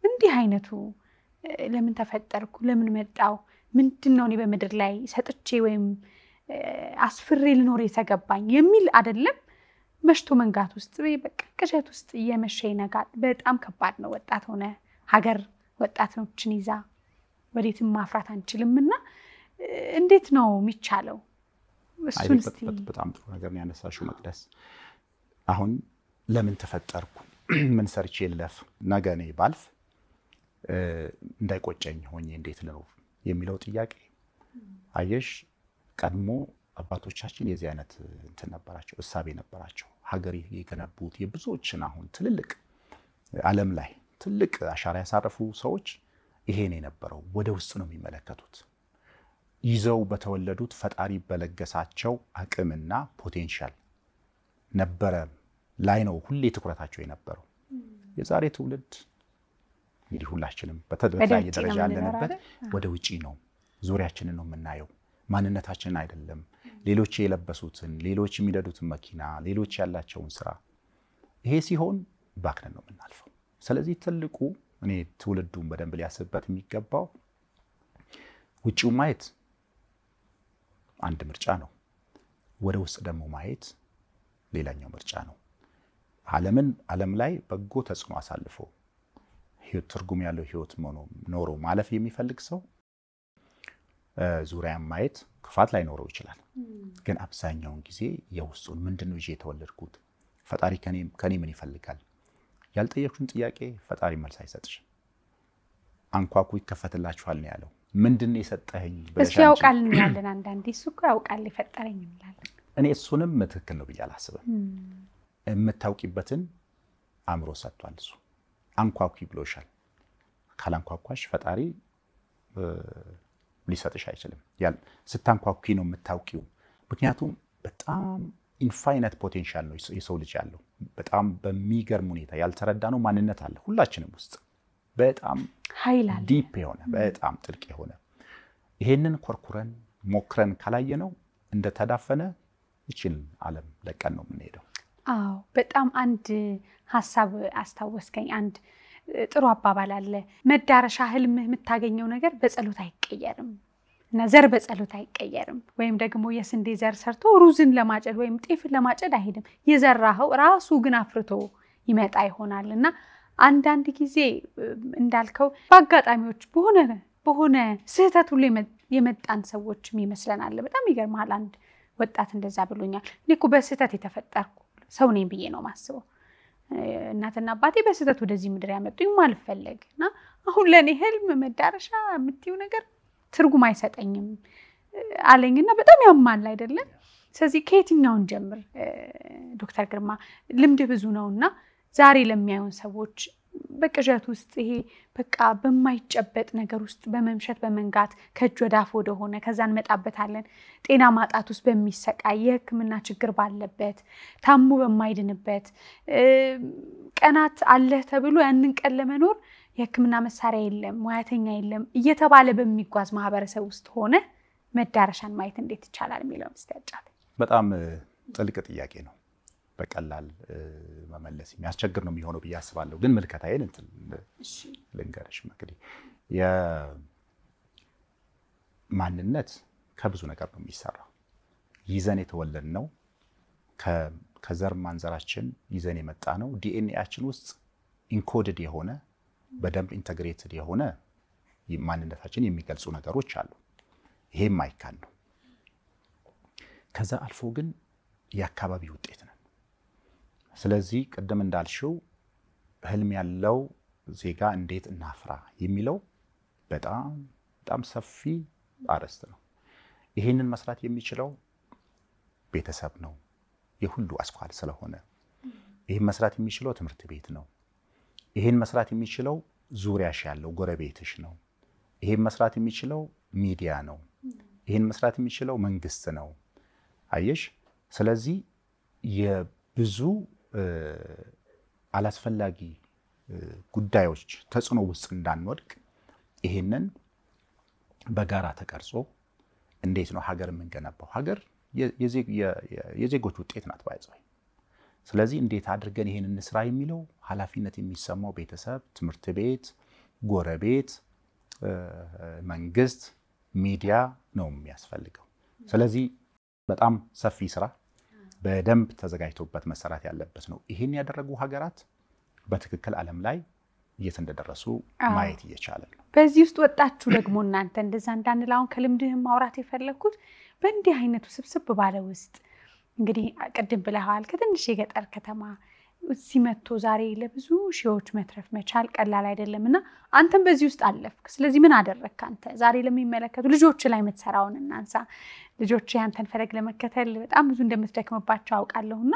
እንዲህ አይነቱ ለምን ተፈጠርኩ ለምን መጣው ምንድነው እኔ በመድር ላይ ሰጥቼ ወይም አስፍሬ ልኖር የተገባኝ የሚል አይደለም። መሽቶ መንጋት ውስጥ በቃ ቅዠት ውስጥ እየመሸ ይነጋል። በጣም ከባድ ነው። ወጣት ሆነ ሀገር ወጣቶችን ይዛ ወዴትም ማፍራት አንችልምና እንዴት ነው የሚቻለው? እሱን እስቲ በጣም ጥሩ ነገር ነው ያነሳሽው መቅደስ። አሁን ለምን ተፈጠርኩ ምን ሰርቼ ልለፍ ነገ እኔ ባልፍ እንዳይቆጨኝ ሆኜ እንዴት ልኖር የሚለው ጥያቄ አየሽ ቀድሞ አባቶቻችን የዚህ አይነት እንትን ነበራቸው፣ እሳቤ ነበራቸው። ሀገር የገነቡት የብዙዎችን አሁን ትልልቅ ዓለም ላይ ትልቅ አሻራ ያሳረፉ ሰዎች ይሄን የነበረው ወደ ውስጥ ነው የሚመለከቱት። ይዘው በተወለዱት ፈጣሪ በለገሳቸው አቅምና ፖቴንሻል ነበረ ላይ ነው ሁሌ ትኩረታቸው የነበረው። የዛሬ ትውልድ እንግዲህ ሁላችንም በተለያየ ደረጃ ያለንበት ወደ ውጪ ነው፣ ዙሪያችንን ነው የምናየው። ማንነታችንን አይደለም፣ ሌሎች የለበሱትን፣ ሌሎች የሚነዱትን መኪና፣ ሌሎች ያላቸውን ስራ። ይሄ ሲሆን ባክነን ነው የምናልፈው። ስለዚህ ትልቁ እኔ ትውልዱን በደንብ ሊያስብበት የሚገባው ውጪው ማየት አንድ ምርጫ ነው፣ ወደ ውስጥ ደግሞ ማየት ሌላኛው ምርጫ ነው። ዓለም ላይ በጎ ተጽዕኖ አሳልፎ ህይወት ትርጉም ያለው ህይወት ኖሮ ማለፍ የሚፈልግ ሰው ዙሪያን ማየት ክፋት ላይ ኖረው ይችላል። ግን አብዛኛውን ጊዜ የውስጡን ምንድነው ይዤ የተወለድኩት ፈጣሪ ከኔ ምን ይፈልጋል ያልጠየቁን ጥያቄ ፈጣሪ መልስ አይሰጥሽም። አንኳኩ ይከፈትላችኋል ነው ያለው። ምንድነው የሰጠኸኝ ብለሽ እሱ ያውቃል እንላለን። አንዳንዴ እሱ እኮ ያውቃል የፈጠረኝ እንላለን። እኔ እሱንም ትክክል ነው ብዬ አላስብም። የምታውቂበትን አእምሮ ሰጥቷል እሱ። አንኳኩ ብሎሻል። ካላንኳኳሽ ፈጣሪ ሊሰጥሽ አይችልም። ስታንኳኩ ነው የምታውቂው። ምክንያቱም በጣም ኢንፋይናይት ፖቴንሻል ነው የሰው ልጅ ያለው። በጣም በሚገርም ሁኔታ ያልተረዳነው ማንነት አለ ሁላችንም ውስጥ። በጣም ኃይል አለ፣ ዲፕ የሆነ በጣም ጥልቅ የሆነ። ይሄንን ኮርኩረን ሞክረን ካላየነው እንደተዳፈነ ይችላል ዓለም ለቀን ነው የምንሄደው። አዎ በጣም አንድ ሐሳብ አስታወስከኝ። አንድ ጥሩ አባባል አለ። መዳረሻ ህልምህ የምታገኘው ነገር በጸሎት አይቀየርም እና ዘር በጸሎት አይቀየርም። ወይም ደግሞ የስንዴ ዘር ሰርቶ ሩዝን ለማጨድ ወይም ጤፍን ለማጨድ አይሄድም። የዘራኸው ራሱ ግን አፍርቶ ይመጣ ይሆናልና አንዳንድ ጊዜ እንዳልከው በአጋጣሚዎች በሆነ ስህተት ሁሉ የመጣን ሰዎችም ይመስለናል። በጣም ይገርማል። አንድ ወጣት እንደዛ ብሎኛል። እኔ እኮ በስህተት የተፈጠርኩ ሰው ነኝ ብዬ ነው ማስበው። እናትና አባቴ በስህተት ወደዚህ ምድር ያመጡኝ ማልፈልግና አሁን ለኔ ህልም መዳረሻ የምትዩ ነገር ትርጉም አይሰጠኝም አለኝና በጣም ያማል አይደለም። ስለዚህ ከየትኛውን ጀምር ዶክተር ግርማ? ልምድ ብዙ ነውና ዛሬ ለሚያዩን ሰዎች በቅዠት ውስጥ ይሄ በቃ በማይጨበጥ ነገር ውስጥ በመምሸት በመንጋት ከእጅ ወደ አፍ ወደ ሆነ ከዛ እንመጣበታለን ጤና ማጣት ውስጥ በሚሰቃይ የህክምና ችግር ባለበት ታሙ በማይድንበት ቀናት አለ ተብሎ ያንን ቀን ለመኖር የህክምና መሳሪያ የለም ሙያተኛ የለም እየተባለ በሚጓዝ ማህበረሰብ ውስጥ ሆነ መዳረሻን ማየት እንዴት ይቻላል የሚለው መስጠጫት በጣም ጥልቅ ጥያቄ ነው። በቀላል መመለስ የሚያስቸግር ነው የሚሆነው ብዬ አስባለሁ። ግን መልከታዬን ልንገርሽ እንግዲህ የማንነት ከብዙ ነገር ነው የሚሰራው። ይዘን የተወለድነው ከዘር ማንዘራችን ይዘን የመጣ ነው። ዲኤንኤያችን ውስጥ ኢንኮድድ የሆነ በደንብ ኢንተግሬትድ የሆነ ማንነታችን የሚገልጹ ነገሮች አሉ። ይሄም አይካድ ነው። ከዛ አልፎ ግን የአካባቢ ውጤት ነው። ስለዚህ ቀደም እንዳልሽው ህልም ያለው ዜጋ እንዴት እናፍራ የሚለው በጣም ሰፊ አርዕስት ነው። ይሄንን መስራት የሚችለው ቤተሰብ ነው የሁሉ አስኳል ስለሆነ። ይሄን መስራት የሚችለው ትምህርት ቤት ነው። ይሄን መስራት የሚችለው ዙሪያሽ ያለው ጎረቤትሽ ነው። ይሄን መስራት የሚችለው ሚዲያ ነው። ይሄን መስራት የሚችለው መንግስት ነው። አየሽ? ስለዚህ የብዙ አላስፈላጊ ጉዳዮች ተጽዕኖ ውስጥ እንዳንወድቅ ይሄንን በጋራ ተቀርጾ እንዴት ነው ሀገር የምንገነባው? ሀገር የዜጎች ውጤት ናት ባይዘው። ስለዚህ እንዴት አድርገን ይሄንን እንስራ የሚለው ኃላፊነት የሚሰማው ቤተሰብ፣ ትምህርት ቤት፣ ጎረቤት፣ መንግስት፣ ሚዲያ ነው የሚያስፈልገው። ስለዚህ በጣም ሰፊ ስራ በደንብ ተዘጋጅቶበት መሰራት ያለበት ነው። ይሄን ያደረጉ ሀገራት በትክክል ዓለም ላይ የት እንደደረሱ ማየት እየቻለ ነው። በዚህ ውስጥ ወጣችሁ ደግሞ እናንተ እንደዛ እንዳንላውን ከልምድህም ማውራት የፈለኩት በእንዲህ አይነቱ ስብስብ ባለ ውስጥ እንግዲህ ቅድም ብለሃል ከትንሽ የገጠር ከተማ ሲመቶ ዛሬ ለብዙ ሺዎች መትረፍ መቻል ቀላል አይደለምና አንተም በዚህ ውስጥ አለፍክ። ስለዚህ ምን አደረግክ አንተ? ዛሬ ለሚመለከቱ ልጆች ላይ የምትሰራውን እናንሳ። ልጆች ያንተን ፈለግ ለመከተል በጣም ብዙ እንደምትደክምባቸው አውቃለሁና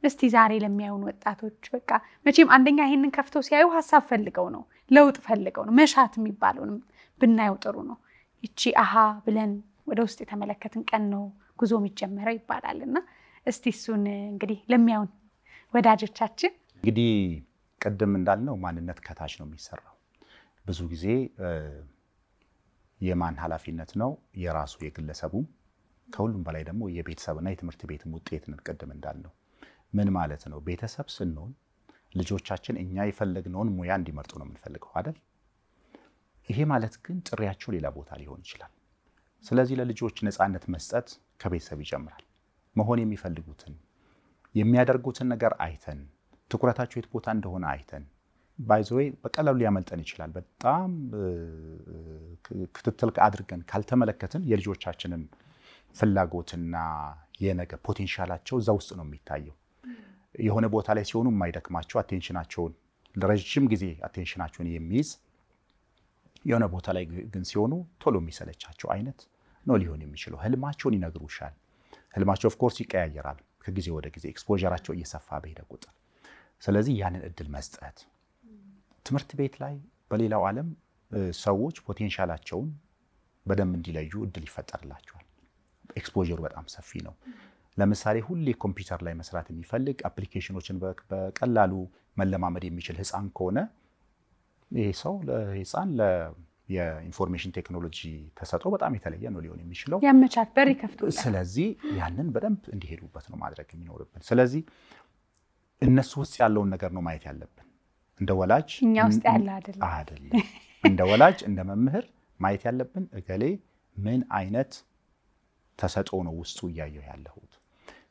እስቲ ዛሬ ለሚያዩን ወጣቶች በቃ መቼም አንደኛ ይሄንን ከፍተው ሲያዩ ሐሳብ ፈልገው ነው፣ ለውጥ ፈልገው ነው። መሻት የሚባለውንም ብናየው ጥሩ ነው። እቺ አሃ ብለን ወደ ውስጥ የተመለከትን ቀን ነው ጉዞ የሚጀመረው ይባላልና እስቲ እሱን እንግዲህ ለሚያዩን ወዳጆቻችን እንግዲህ ቀደም እንዳልነው ማንነት ከታች ነው የሚሰራው። ብዙ ጊዜ የማን ኃላፊነት ነው? የራሱ የግለሰቡ ከሁሉም በላይ ደግሞ የቤተሰብና የትምህርት ቤት ውጤት ነው። ቀደም እንዳልነው ምን ማለት ነው? ቤተሰብ ስንሆን ልጆቻችን እኛ የፈለግነውን ሙያ እንዲመርጡ ነው የምንፈልገው አይደል? ይሄ ማለት ግን ጥሪያቸው ሌላ ቦታ ሊሆን ይችላል። ስለዚህ ለልጆች ነፃነት መስጠት ከቤተሰብ ይጀምራል። መሆን የሚፈልጉትን የሚያደርጉትን ነገር አይተን ትኩረታቸው የት ቦታ እንደሆነ አይተን ባይዘይ በቀላሉ ሊያመልጠን ይችላል። በጣም ክትትል አድርገን ካልተመለከትን የልጆቻችንን ፍላጎትና የነገ ፖቴንሻላቸው እዛ ውስጥ ነው የሚታየው። የሆነ ቦታ ላይ ሲሆኑ የማይደክማቸው አቴንሽናቸውን ለረጅም ጊዜ አቴንሽናቸውን የሚይዝ የሆነ ቦታ ላይ ግን ሲሆኑ ቶሎ የሚሰለቻቸው አይነት ነው ሊሆን የሚችለው። ህልማቸውን ይነግሩሻል። ህልማቸው ኦፍ ኮርስ ይቀያየራል ከጊዜ ወደ ጊዜ ኤክስፖዠራቸው እየሰፋ በሄደ ቁጥር። ስለዚህ ያንን እድል መስጠት ትምህርት ቤት ላይ በሌላው ዓለም ሰዎች ፖቴንሻላቸውን በደንብ እንዲለዩ እድል ይፈጠርላቸዋል። ኤክስፖዠሩ በጣም ሰፊ ነው። ለምሳሌ ሁሌ ኮምፒውተር ላይ መስራት የሚፈልግ አፕሊኬሽኖችን በቀላሉ መለማመድ የሚችል ህፃን ከሆነ ይሄ ሰው ለህፃን የኢንፎርሜሽን ቴክኖሎጂ ተሰጥቶ በጣም የተለየ ነው ሊሆን የሚችለው። ያመቻች በር ይከፍቱልናል። ስለዚህ ያንን በደንብ እንዲሄዱበት ነው ማድረግ የሚኖርብን። ስለዚህ እነሱ ውስጥ ያለውን ነገር ነው ማየት ያለብን። እንደ ወላጅ እኛ ውስጥ ያለ አይደለም። እንደ ወላጅ እንደ መምህር ማየት ያለብን እገሌ ምን አይነት ተሰጥኦ ነው ውስጡ እያየው ያለሁት።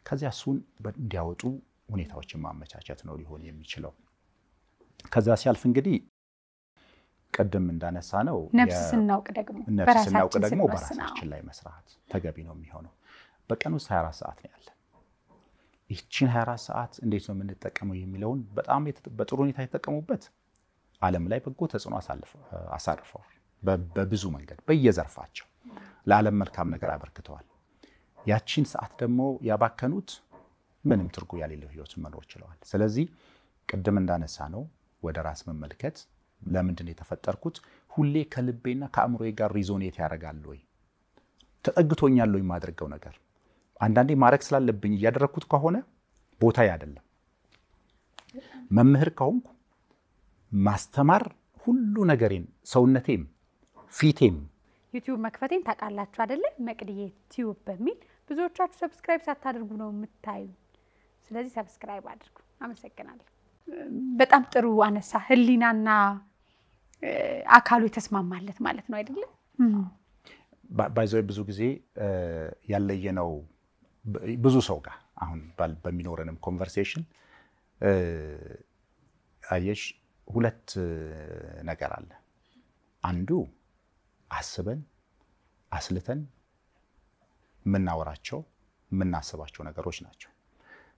ከዚያ እሱን እንዲያወጡ ሁኔታዎችን ማመቻቸት ነው ሊሆን የሚችለው። ከዛ ሲያልፍ እንግዲህ ቀደም እንዳነሳ ነው ነፍስ ስናውቅ ደግሞ በራሳችን ላይ መስራት ተገቢ ነው የሚሆነው። በቀን ውስጥ 24 ሰዓት ነው ያለን። ይህችን 24 ሰዓት እንዴት ነው የምንጠቀመው የሚለውን በጣም በጥሩ ሁኔታ የተጠቀሙበት ዓለም ላይ በጎ ተጽዕኖ አሳርፈዋል። በብዙ መንገድ በየዘርፋቸው ለዓለም መልካም ነገር አበርክተዋል። ያቺን ሰዓት ደግሞ ያባከኑት ምንም ትርጉም ያሌለው ህይወት መኖር ችለዋል። ስለዚህ ቀደም እንዳነሳ ነው ወደ ራስ መመልከት፣ ለምንድን ነው የተፈጠርኩት? ሁሌ ከልቤና ከአእምሮዬ ጋር ሪዞኔት ያደርጋል ወይ? ተጠግቶኛል ወይ የማደርገው ነገር? አንዳንዴ ማድረግ ስላለብኝ እያደረኩት ከሆነ ቦታዬ አይደለም። መምህር ከሆንኩ ማስተማር ሁሉ ነገሬን፣ ሰውነቴም ፊቴም ዩቲዩብ መክፈቴን ታውቃላችሁ አይደለ? መቅድዬ ቲዩብ በሚል ብዙዎቻችሁ ሰብስክራይብ ሳታደርጉ ነው የምታዩ። ስለዚህ ሰብስክራይብ አድርጉ። አመሰግናለሁ። በጣም ጥሩ አነሳ። ህሊናና አካሉ የተስማማለት ማለት ነው አይደለ? ባይዘው ብዙ ጊዜ ያለየነው ብዙ ሰው ጋር አሁን በሚኖረንም ኮንቨርሴሽን አየሽ ሁለት ነገር አለ። አንዱ አስበን አስልተን የምናወራቸው የምናስባቸው ነገሮች ናቸው።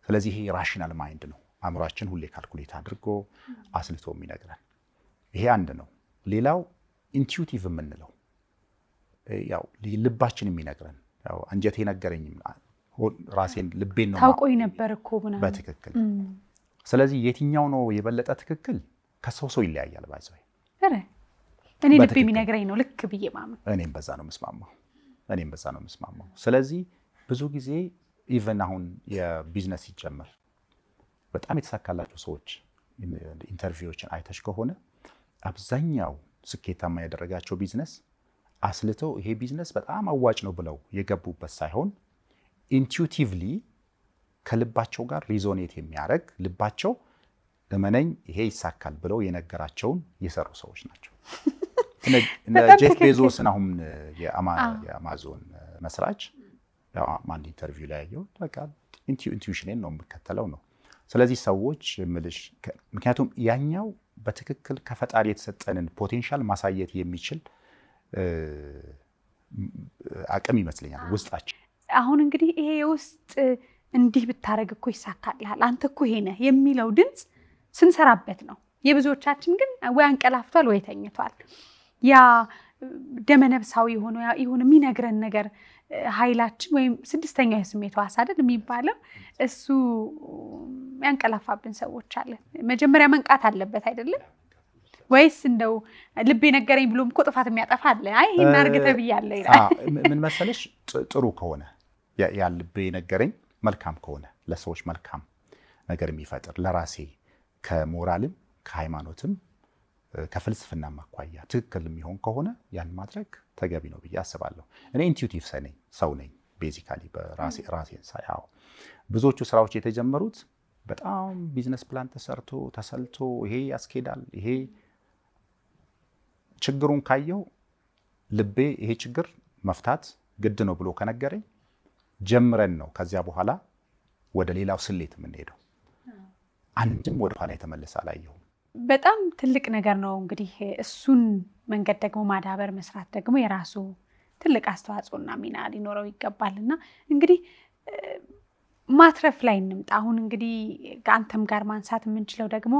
ስለዚህ ይሄ ራሽናል ማይንድ ነው። አእምሯችን ሁሌ ካልኩሌት አድርጎ አስልቶ የሚነግረን ይሄ አንድ ነው። ሌላው ኢንቲዩቲቭ የምንለው ያው ልባችን የሚነግረን ያው አንጀቴ ነገረኝ ራሴን ልቤን ነው ታውቆኝ ነበር እኮ ምናምን በትክክል። ስለዚህ የትኛው ነው የበለጠ ትክክል ከሰው ሰው ይለያያል። ባይዘው እኔ ልቤ የሚነግረኝ ነው ልክ ብዬ ማመን። እኔም በዛ ነው የምስማማው። ስለዚህ ብዙ ጊዜ ኢቨን አሁን የቢዝነስ ሲጀመር በጣም የተሳካላቸው ሰዎች ኢንተርቪዎችን አይተሽ ከሆነ አብዛኛው ስኬታማ ያደረጋቸው ቢዝነስ አስልተው ይሄ ቢዝነስ በጣም አዋጭ ነው ብለው የገቡበት ሳይሆን ኢንቲዩቲቭሊ ከልባቸው ጋር ሪዞኔት የሚያደርግ ልባቸው እመነኝ ይሄ ይሳካል ብለው የነገራቸውን የሰሩ ሰዎች ናቸው። ጄፍ ቤዞስን አሁን የአማዞን መስራች ያው አንድ ኢንተርቪው ላይ ያየው በቃ ኢንቲዩሽኔን ነው የምከተለው ነው። ስለዚህ ሰዎች ምልሽ ምክንያቱም ያኛው በትክክል ከፈጣሪ የተሰጠንን ፖቴንሻል ማሳየት የሚችል አቅም ይመስለኛል ውስጣችን። አሁን እንግዲህ ይሄ ውስጥ እንዲህ ብታረግ እኮ ይሳካልሃል አንተ እኮ ይሄ ነህ የሚለው ድምጽ ስንሰራበት ነው። የብዙዎቻችን ግን ወይ አንቀላፍቷል ወይ ተኝቷል። ያ ደመነብሳዊ ሆኖ ይሁን የሚነግረን ነገር ኃይላችን ወይም ስድስተኛው የስሜት ሕዋስ አይደል የሚባለው እሱ ያንቀላፋብን ሰዎች አለን። መጀመሪያ መንቃት አለበት አይደለም ወይስ እንደው ልቤ ነገረኝ ብሎም እኮ ጥፋት የሚያጠፋ አለ። አይ ይሄን አርግ ተብያለሁ ይላል። ምን መሰለሽ ጥሩ ከሆነ ያ ልቤ ነገረኝ መልካም ከሆነ ለሰዎች መልካም ነገር የሚፈጥር ለራሴ ከሞራልም ከሃይማኖትም ከፍልስፍና ማኳያ ትክክል የሚሆን ከሆነ ያን ማድረግ ተገቢ ነው ብዬ አስባለሁ። እኔ ኢንቲዩቲቭ ሰው ነኝ ቤዚካሊ በራሴን ሳይው ብዙዎቹ ስራዎች የተጀመሩት በጣም ቢዝነስ ፕላን ተሰርቶ ተሰልቶ ይሄ ያስኬዳል ይሄ ችግሩን ካየው ልቤ ይሄ ችግር መፍታት ግድ ነው ብሎ ከነገረኝ ጀምረን ነው ከዚያ በኋላ ወደ ሌላው ስሌት የምንሄደው። አንድም ወደ ኋላ የተመለሰ አላየሁም። በጣም ትልቅ ነገር ነው። እንግዲህ እሱን መንገድ ደግሞ ማዳበር መስራት ደግሞ የራሱ ትልቅ አስተዋጽኦና ሚና ሊኖረው ይገባልና እንግዲህ ማትረፍ ላይ እንምጣ። አሁን እንግዲህ ከአንተም ጋር ማንሳት የምንችለው ደግሞ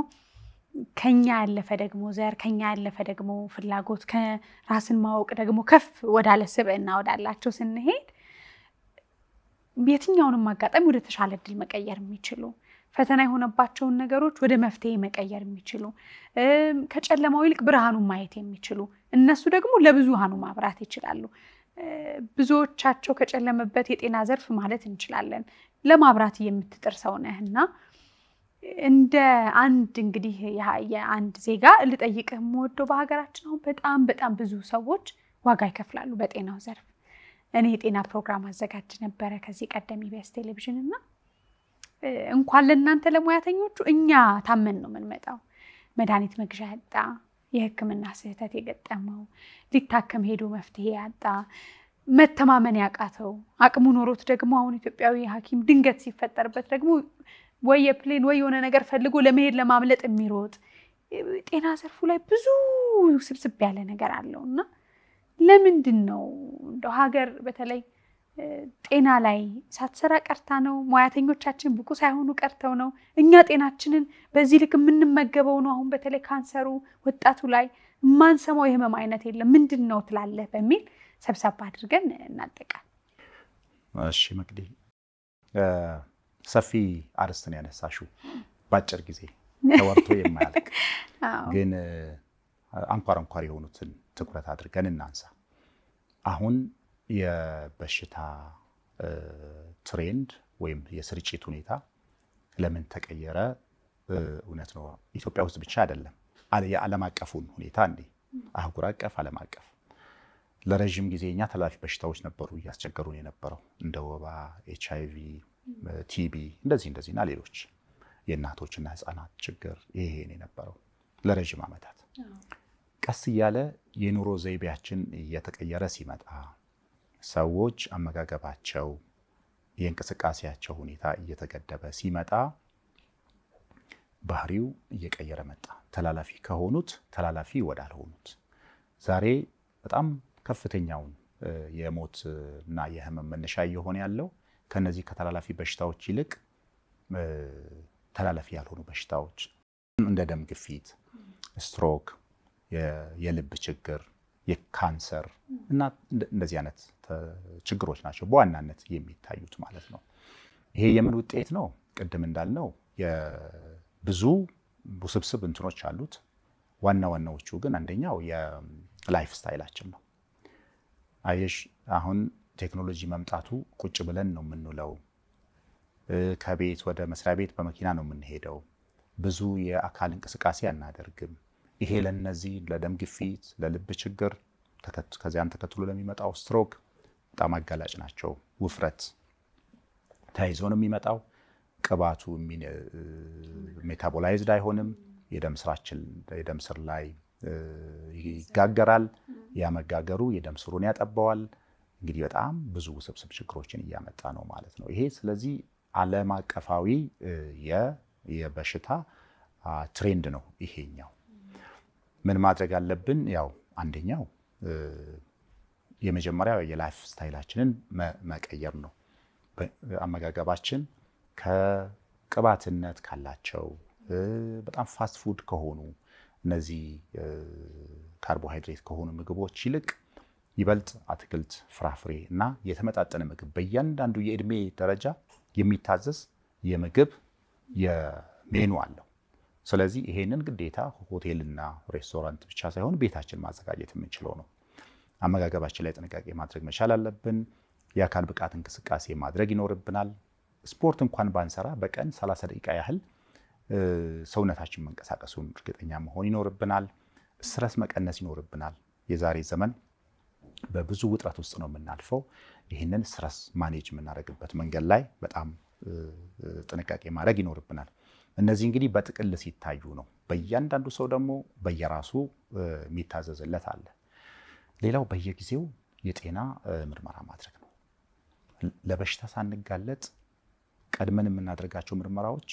ከኛ ያለፈ ደግሞ ዘር፣ ከኛ ያለፈ ደግሞ ፍላጎት፣ ከራስን ማወቅ ደግሞ ከፍ ወዳለ ስብዕና ወዳላቸው ስንሄድ የትኛውንም አጋጣሚ ወደ ተሻለ እድል መቀየር የሚችሉ ፈተና የሆነባቸውን ነገሮች ወደ መፍትሄ መቀየር የሚችሉ ከጨለማው ይልቅ ብርሃኑን ማየት የሚችሉ እነሱ ደግሞ ለብዙሃኑ ማብራት ይችላሉ። ብዙዎቻቸው ከጨለመበት የጤና ዘርፍ ማለት እንችላለን ለማብራት የምትጥር ሰው ነህና እንደ አንድ እንግዲህ የአንድ ዜጋ ልጠይቅህ የምወደው በሀገራችን አሁን በጣም ብዙ ሰዎች ዋጋ ይከፍላሉ በጤናው ዘርፍ። እኔ የጤና ፕሮግራም አዘጋጅ ነበረ ከዚህ ቀደም ኢቢኤስ ቴሌቪዥን እና እንኳን ለእናንተ ለሙያተኞቹ እኛ ታመን ነው የምንመጣው። መድኃኒት መግዣ ያጣ፣ የሕክምና ስህተት የገጠመው፣ ሊታከም ሄዶ መፍትሄ ያጣ፣ መተማመን ያቃተው፣ አቅሙ ኖሮት ደግሞ አሁን ኢትዮጵያዊ ሐኪም ድንገት ሲፈጠርበት ደግሞ ወይ የፕሌን ወይ የሆነ ነገር ፈልጎ ለመሄድ ለማምለጥ የሚሮጥ ጤና ዘርፉ ላይ ብዙ ስብስብ ያለ ነገር አለውና ለምንድን ነው እንደው ሀገር በተለይ ጤና ላይ ሳትሰራ ቀርታ ነው? ሙያተኞቻችን ብቁ ሳይሆኑ ቀርተው ነው? እኛ ጤናችንን በዚህ ልክ የምንመገበው ነው? አሁን በተለይ ካንሰሩ ወጣቱ ላይ የማንሰማው የህመም አይነት የለም ምንድን ነው ትላለህ? በሚል ሰብሰብ አድርገን እናጠቃል። እሺ መቅዲ፣ ሰፊ አርስትን ያነሳሽው ባጭር ጊዜ ተወርቶ የማያልቅ ግን አንኳር የሆኑትን ትኩረት አድርገን እናንሳ። አሁን የበሽታ ትሬንድ ወይም የስርጭት ሁኔታ ለምን ተቀየረ? እውነት ነው ኢትዮጵያ ውስጥ ብቻ አይደለም፣ የዓለም አቀፉን ሁኔታ እንዴ አህጉር አቀፍ ዓለም አቀፍ ለረጅም ጊዜ እኛ ተላላፊ በሽታዎች ነበሩ እያስቸገሩን የነበረው እንደ ወባ፣ ኤችአይቪ፣ ቲቢ እንደዚህና ሌሎች የእናቶችና ህፃናት ችግር ይሄን የነበረው ለረጅም ዓመታት። ቀስ እያለ የኑሮ ዘይቤያችን እየተቀየረ ሲመጣ ሰዎች አመጋገባቸው የእንቅስቃሴያቸው ሁኔታ እየተገደበ ሲመጣ ባህሪው እየቀየረ መጣ። ተላላፊ ከሆኑት ተላላፊ ወዳልሆኑት ዛሬ በጣም ከፍተኛውን የሞት እና የህመም መነሻ እየሆነ ያለው ከነዚህ ከተላላፊ በሽታዎች ይልቅ ተላላፊ ያልሆኑ በሽታዎች እንደ ደም ግፊት፣ ስትሮክ፣ የልብ ችግር፣ የካንሰር እና እንደዚህ አይነት ችግሮች ናቸው በዋናነት የሚታዩት ማለት ነው። ይሄ የምን ውጤት ነው? ቅድም እንዳልነው የብዙ ውስብስብ እንትኖች አሉት። ዋናዎቹ ግን አንደኛው የላይፍ ስታይላችን ነው። አየሽ አሁን ቴክኖሎጂ መምጣቱ ቁጭ ብለን ነው የምንውለው። ከቤት ወደ መስሪያ ቤት በመኪና ነው የምንሄደው። ብዙ የአካል እንቅስቃሴ አናደርግም። ይሄ ለነዚህ ለደም ግፊት፣ ለልብ ችግር ከዚያን ተከትሎ ለሚመጣው ስትሮክ በጣም አጋላጭ ናቸው። ውፍረት ተያይዞ ነው የሚመጣው። ቅባቱ ሜታቦላይዝድ አይሆንም። የደም ስር ላይ ይጋገራል። ያመጋገሩ የደም ስሩን ያጠባዋል። እንግዲህ በጣም ብዙ ውስብስብ ችግሮችን እያመጣ ነው ማለት ነው ይሄ። ስለዚህ ዓለም አቀፋዊ የበሽታ ትሬንድ ነው ይሄኛው። ምን ማድረግ አለብን? ያው አንደኛው የመጀመሪያው የላይፍ ስታይላችንን መቀየር ነው። አመጋገባችን ከቅባትነት ካላቸው በጣም ፋስት ፉድ ከሆኑ እነዚህ ካርቦሃይድሬት ከሆኑ ምግቦች ይልቅ ይበልጥ አትክልት፣ ፍራፍሬ እና የተመጣጠነ ምግብ በእያንዳንዱ የእድሜ ደረጃ የሚታዘዝ የምግብ የሜኑ አለው። ስለዚህ ይሄንን ግዴታ ሆቴልና ሬስቶራንት ብቻ ሳይሆን ቤታችን ማዘጋጀት የምንችለው ነው። አመጋገባችን ላይ ጥንቃቄ ማድረግ መቻል አለብን። የአካል ብቃት እንቅስቃሴ ማድረግ ይኖርብናል። ስፖርት እንኳን ባንሰራ በቀን 30 ደቂቃ ያህል ሰውነታችን መንቀሳቀሱን እርግጠኛ መሆን ይኖርብናል። ስትረስ መቀነስ ይኖርብናል። የዛሬ ዘመን በብዙ ውጥረት ውስጥ ነው የምናልፈው። ይህንን ስትረስ ማኔጅ የምናደርግበት መንገድ ላይ በጣም ጥንቃቄ ማድረግ ይኖርብናል። እነዚህ እንግዲህ በጥቅል ሲታዩ ነው። በእያንዳንዱ ሰው ደግሞ በየራሱ የሚታዘዝለት አለ። ሌላው በየጊዜው የጤና ምርመራ ማድረግ ነው። ለበሽታ ሳንጋለጥ ቀድመን የምናደርጋቸው ምርመራዎች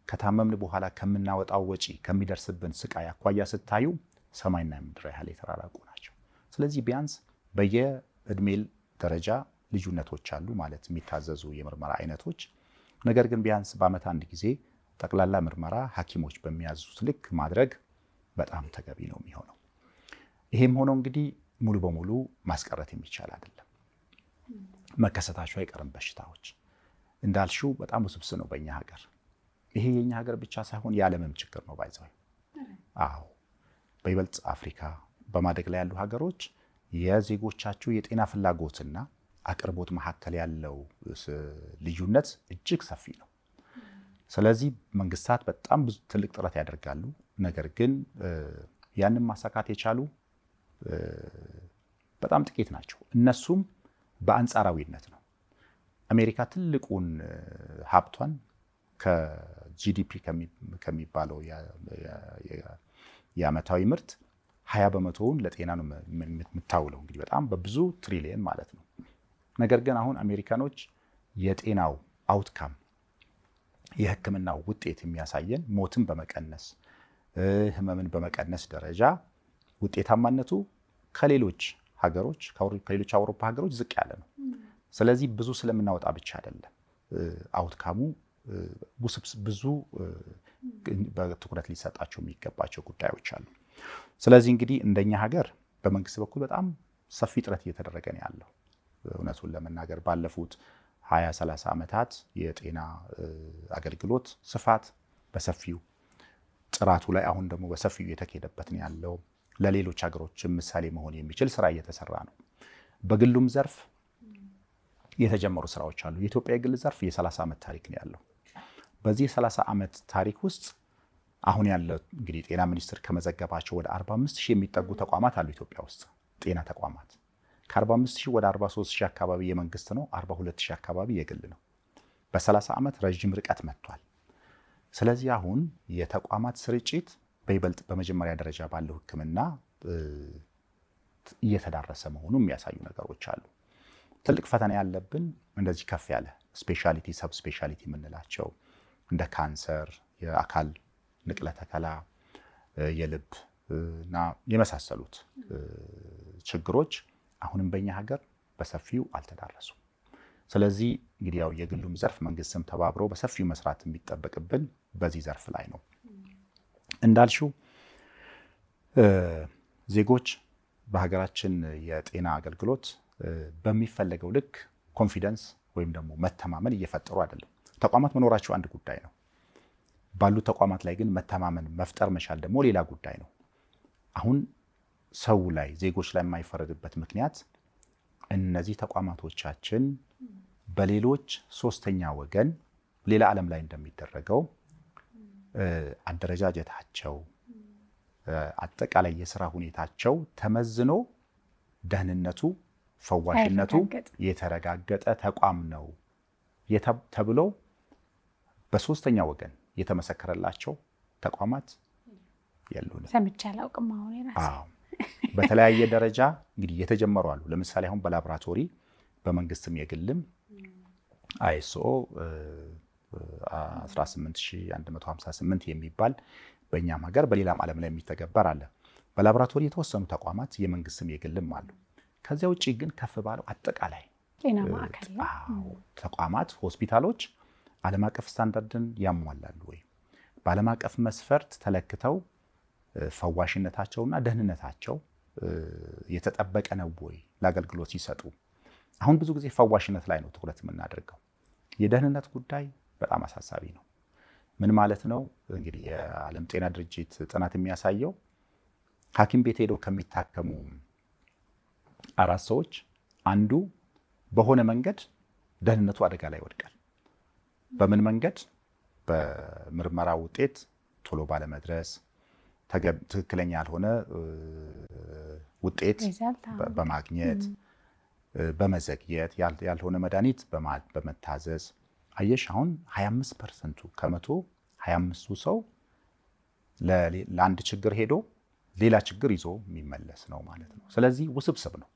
ከታመምን በኋላ ከምናወጣው ወጪ ከሚደርስብን ስቃይ አኳያ ስታዩ ሰማይና ምድር ያህል የተራራቁ ናቸው። ስለዚህ ቢያንስ በየእድሜ ደረጃ ልዩነቶች አሉ ማለት የሚታዘዙ የምርመራ አይነቶች። ነገር ግን ቢያንስ በዓመት አንድ ጊዜ ጠቅላላ ምርመራ ሐኪሞች በሚያዙት ልክ ማድረግ በጣም ተገቢ ነው የሚሆነው። ይሄም ሆኖ እንግዲህ ሙሉ በሙሉ ማስቀረት የሚቻል አይደለም። መከሰታቸው አይቀርም በሽታዎች እንዳልሽው በጣም ውስብስብ ነው በእኛ ሀገር። ይሄ የኛ ሀገር ብቻ ሳይሆን የዓለምም ችግር ነው ባይዘው። አዎ በይበልጥ አፍሪካ በማደግ ላይ ያሉ ሀገሮች የዜጎቻቸው የጤና ፍላጎትና አቅርቦት መካከል ያለው ልዩነት እጅግ ሰፊ ነው። ስለዚህ መንግስታት በጣም ብዙ ትልቅ ጥረት ያደርጋሉ። ነገር ግን ያንን ማሳካት የቻሉ በጣም ጥቂት ናቸው። እነሱም በአንጻራዊነት ነው። አሜሪካ ትልቁን ሀብቷን ከጂዲፒ ከሚባለው የዓመታዊ ምርት 20% ለጤና ነው የምታውለው። እንግዲህ በጣም በብዙ ትሪሊየን ማለት ነው። ነገር ግን አሁን አሜሪካኖች የጤናው አውትካም የሕክምናው ውጤት የሚያሳየን ሞትን በመቀነስ ህመምን በመቀነስ ደረጃ ውጤታማነቱ ከሌሎች ሀገሮች ከሌሎች አውሮፓ ሀገሮች ዝቅ ያለ ነው። ስለዚህ ብዙ ስለምናወጣ ብቻ አይደለም አውትካሙ ብዙ በትኩረት ሊሰጣቸው የሚገባቸው ጉዳዮች አሉ። ስለዚህ እንግዲህ እንደኛ ሀገር በመንግስት በኩል በጣም ሰፊ ጥረት እየተደረገ ነው ያለው። እውነቱን ለመናገር ባለፉት 20-30 ዓመታት የጤና አገልግሎት ስፋት በሰፊው ጥራቱ ላይ አሁን ደግሞ በሰፊው የተካሄደበት ነው ያለው። ለሌሎች ሀገሮች ምሳሌ መሆን የሚችል ስራ እየተሰራ ነው። በግሉም ዘርፍ የተጀመሩ ስራዎች አሉ። የኢትዮጵያ የግል ዘርፍ የ30 ዓመት ታሪክ ነው ያለው። በዚህ 30 ዓመት ታሪክ ውስጥ አሁን ያለው እንግዲህ ጤና ሚኒስቴር ከመዘገባቸው ወደ 45000 የሚጠጉ ተቋማት አሉ ኢትዮጵያ ውስጥ ጤና ተቋማት። ከ45000 ወደ 43000 አካባቢ የመንግስት ነው፣ 42000 አካባቢ የግል ነው። በ30 ዓመት ረጅም ርቀት መጥቷል። ስለዚህ አሁን የተቋማት ስርጭት በይበልጥ በመጀመሪያ ደረጃ ባለው ሕክምና እየተዳረሰ መሆኑን የሚያሳዩ ነገሮች አሉ። ትልቅ ፈተና ያለብን እንደዚህ ከፍ ያለ ስፔሻሊቲ ሰብ ስፔሻሊቲ የምንላቸው እንደ ካንሰር፣ የአካል ንቅለ ተከላ፣ የልብ እና የመሳሰሉት ችግሮች አሁንም በእኛ ሀገር በሰፊው አልተዳረሱም። ስለዚህ እንግዲህ ያው የግሉም ዘርፍ መንግስትም ተባብሮ በሰፊው መስራት የሚጠበቅብን በዚህ ዘርፍ ላይ ነው። እንዳልሽው ዜጎች በሀገራችን የጤና አገልግሎት በሚፈለገው ልክ ኮንፊደንስ ወይም ደግሞ መተማመን እየፈጠሩ አይደለም። ተቋማት መኖራቸው አንድ ጉዳይ ነው። ባሉ ተቋማት ላይ ግን መተማመን መፍጠር መቻል ደግሞ ሌላ ጉዳይ ነው። አሁን ሰው ላይ ዜጎች ላይ የማይፈረድበት ምክንያት እነዚህ ተቋማቶቻችን በሌሎች ሶስተኛ ወገን ሌላ ዓለም ላይ እንደሚደረገው አደረጃጀታቸው አጠቃላይ የሥራ ሁኔታቸው ተመዝኖ ደህንነቱ ፈዋሽነቱ የተረጋገጠ ተቋም ነው ተብሎ በሶስተኛ ወገን የተመሰከረላቸው ተቋማት የሉንም። ሰምቼ አላውቅም። አሁን የራሴ በተለያየ ደረጃ እንግዲህ የተጀመሩ አሉ። ለምሳሌ አሁን በላቦራቶሪ በመንግስትም የግልም አይኤስኦ 18158 የሚባል በእኛም ሀገር በሌላም ዓለም ላይ የሚተገበር አለ። በላቦራቶሪ የተወሰኑ ተቋማት የመንግስትም የግልም አሉ። ከዚያ ውጪ ግን ከፍ ባለው አጠቃላይ ጤና ማዕከል ተቋማት ሆስፒታሎች ዓለም አቀፍ ስታንዳርድን ያሟላሉ ወይ? በዓለም አቀፍ መስፈርት ተለክተው ፈዋሽነታቸውና ደህንነታቸው የተጠበቀ ነው ወይ ለአገልግሎት ሲሰጡ? አሁን ብዙ ጊዜ ፈዋሽነት ላይ ነው ትኩረት የምናደርገው። የደህንነት ጉዳይ በጣም አሳሳቢ ነው። ምን ማለት ነው? እንግዲህ የዓለም ጤና ድርጅት ጥናት የሚያሳየው ሐኪም ቤት ሄደው ከሚታከሙ 4 ሰዎች አንዱ በሆነ መንገድ ደህንነቱ አደጋ ላይ ይወድቃል። በምን መንገድ? በምርመራ ውጤት ቶሎ ባለመድረስ፣ ትክክለኛ ያልሆነ ውጤት በማግኘት፣ በመዘግየት፣ ያልሆነ መድኃኒት በመታዘዝ። አየሽ አሁን 25% ከመቶ 25ቱ ሰው ለአንድ ችግር ሄዶ ሌላ ችግር ይዞ የሚመለስ ነው ማለት ነው። ስለዚህ ውስብስብ ነው።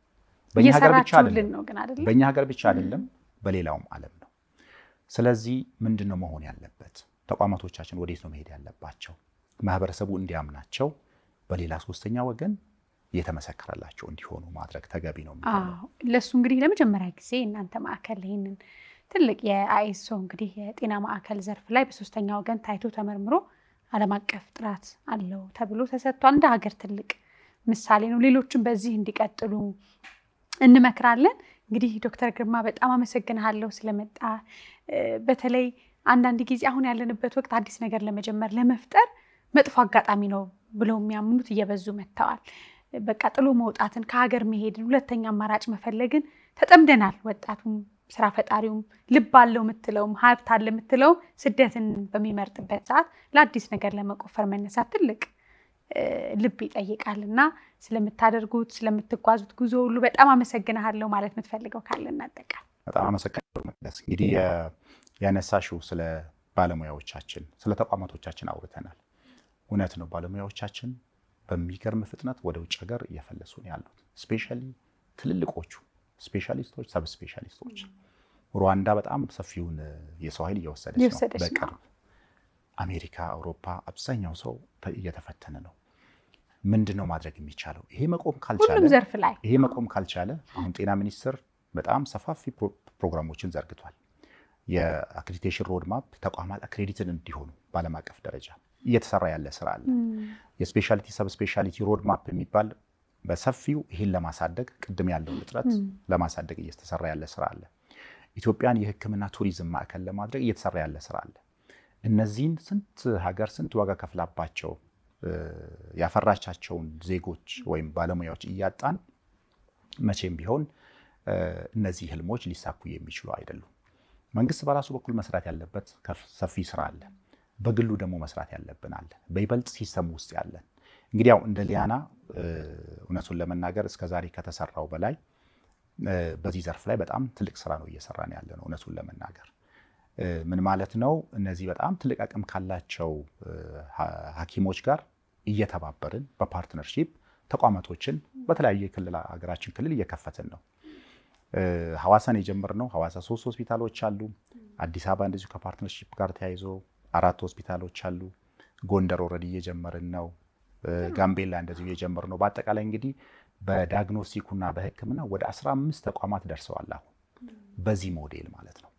በእኛ ሀገር ብቻ አይደለም፣ በሌላውም ዓለም ነው። ስለዚህ ምንድነው መሆን ያለበት? ተቋማቶቻችን ወዴት ነው መሄድ ያለባቸው? ማህበረሰቡ እንዲያምናቸው በሌላ ሶስተኛ ወገን የተመሰከረላቸው እንዲሆኑ ማድረግ ተገቢ ነው የሚሆነው። ለሱ እንግዲህ ለመጀመሪያ ጊዜ እናንተ ማዕከል ይሄንን ትልቅ የአይኤስኦ እንግዲህ የጤና ማዕከል ዘርፍ ላይ በሶስተኛ ወገን ታይቶ ተመርምሮ ዓለም አቀፍ ጥራት አለው ተብሎ ተሰጥቷል። እንደ ሀገር ትልቅ ምሳሌ ነው። ሌሎችም በዚህ እንዲቀጥሉ እንመክራለን። እንግዲህ ዶክተር ግርማ በጣም አመሰግናለሁ ስለመጣ። በተለይ አንዳንድ ጊዜ አሁን ያለንበት ወቅት አዲስ ነገር ለመጀመር ለመፍጠር መጥፎ አጋጣሚ ነው ብለው የሚያምኑት እየበዙ መጥተዋል። በቃ ጥሎ መውጣትን ከሀገር መሄድን ሁለተኛ አማራጭ መፈለግን ተጠምደናል። ወጣቱም ስራ ፈጣሪውም ልብ አለው የምትለውም ሀብት አለ የምትለው ስደትን በሚመርጥበት ሰዓት ለአዲስ ነገር ለመቆፈር መነሳት ትልቅ ልብ ይጠይቃልና ስለምታደርጉት ስለምትጓዙት ጉዞ ሁሉ በጣም አመሰግናለሁ ማለት የምትፈልገው ካለ እናጠቃል። በጣም አመሰግናለሁ መቅደስ። እንግዲህ ያነሳሽው ስለ ባለሙያዎቻችን ስለ ተቋማቶቻችን አውርተናል። እውነት ነው፣ ባለሙያዎቻችን በሚገርም ፍጥነት ወደ ውጭ ሀገር እየፈለሱ ነው ያሉት። ስፔሻሊ ትልልቆቹ ስፔሻሊስቶች፣ ሰብ ስፔሻሊስቶች ሩዋንዳ በጣም ሰፊውን የሰው ኃይል እየወሰደች ነው። በቅርብ አሜሪካ፣ አውሮፓ አብዛኛው ሰው እየተፈተነ ነው። ምንድነው ማድረግ የሚቻለው? ይሄ መቆም ካልቻለ አሁን ጤና ሚኒስቴር በጣም ሰፋፊ ፕሮግራሞችን ዘርግቷል። የአክሬዲቴሽን ሮድማፕ ተቋማት አክሬዲትድ እንዲሆኑ በዓለም አቀፍ ደረጃ እየተሰራ ያለ ስራ አለ። የስፔሻሊቲ ሰብ ስፔሻሊቲ ሮድማፕ የሚባል በሰፊው ይሄን ለማሳደግ ቅድም ያለው እጥረት ለማሳደግ እየተሰራ ያለ ስራ አለ። ኢትዮጵያን የሕክምና ቱሪዝም ማዕከል ለማድረግ እየተሰራ ያለ ስራ አለ። እነዚህን ስንት ሀገር ስንት ዋጋ ከፍላባቸው ያፈራቻቸውን ዜጎች ወይም ባለሙያዎች እያጣን መቼም ቢሆን እነዚህ ህልሞች ሊሳኩ የሚችሉ አይደሉም። መንግስት በራሱ በኩል መስራት ያለበት ሰፊ ስራ አለ። በግሉ ደግሞ መስራት ያለብን አለ። በይበልጥ ሲስተም ውስጥ ያለን እንግዲህ ያው እንደ ሊያና እውነቱን ለመናገር እስከዛሬ ከተሰራው በላይ በዚህ ዘርፍ ላይ በጣም ትልቅ ስራ ነው እየሰራን ያለ ነው። እውነቱን ለመናገር ምን ማለት ነው? እነዚህ በጣም ትልቅ አቅም ካላቸው ሐኪሞች ጋር እየተባበርን በፓርትነርሺፕ ተቋማቶችን በተለያየ ክልል ሀገራችን ክልል እየከፈትን ነው። ሐዋሳን የጀመርነው ሐዋሳ 3 ሆስፒታሎች አሉ። አዲስ አበባ እንደዚሁ ከፓርትነርሺፕ ጋር ተያይዞ 4 ሆስፒታሎች አሉ። ጎንደር ኦልሬዲ እየጀመርን ነው። ጋምቤላ እንደዚሁ እየጀመርን ነው። በአጠቃላይ እንግዲህ በዳያግኖስቲኩና በሕክምና ወደ 15 ተቋማት ደርሰዋል አሁን በዚህ ሞዴል ማለት ነው።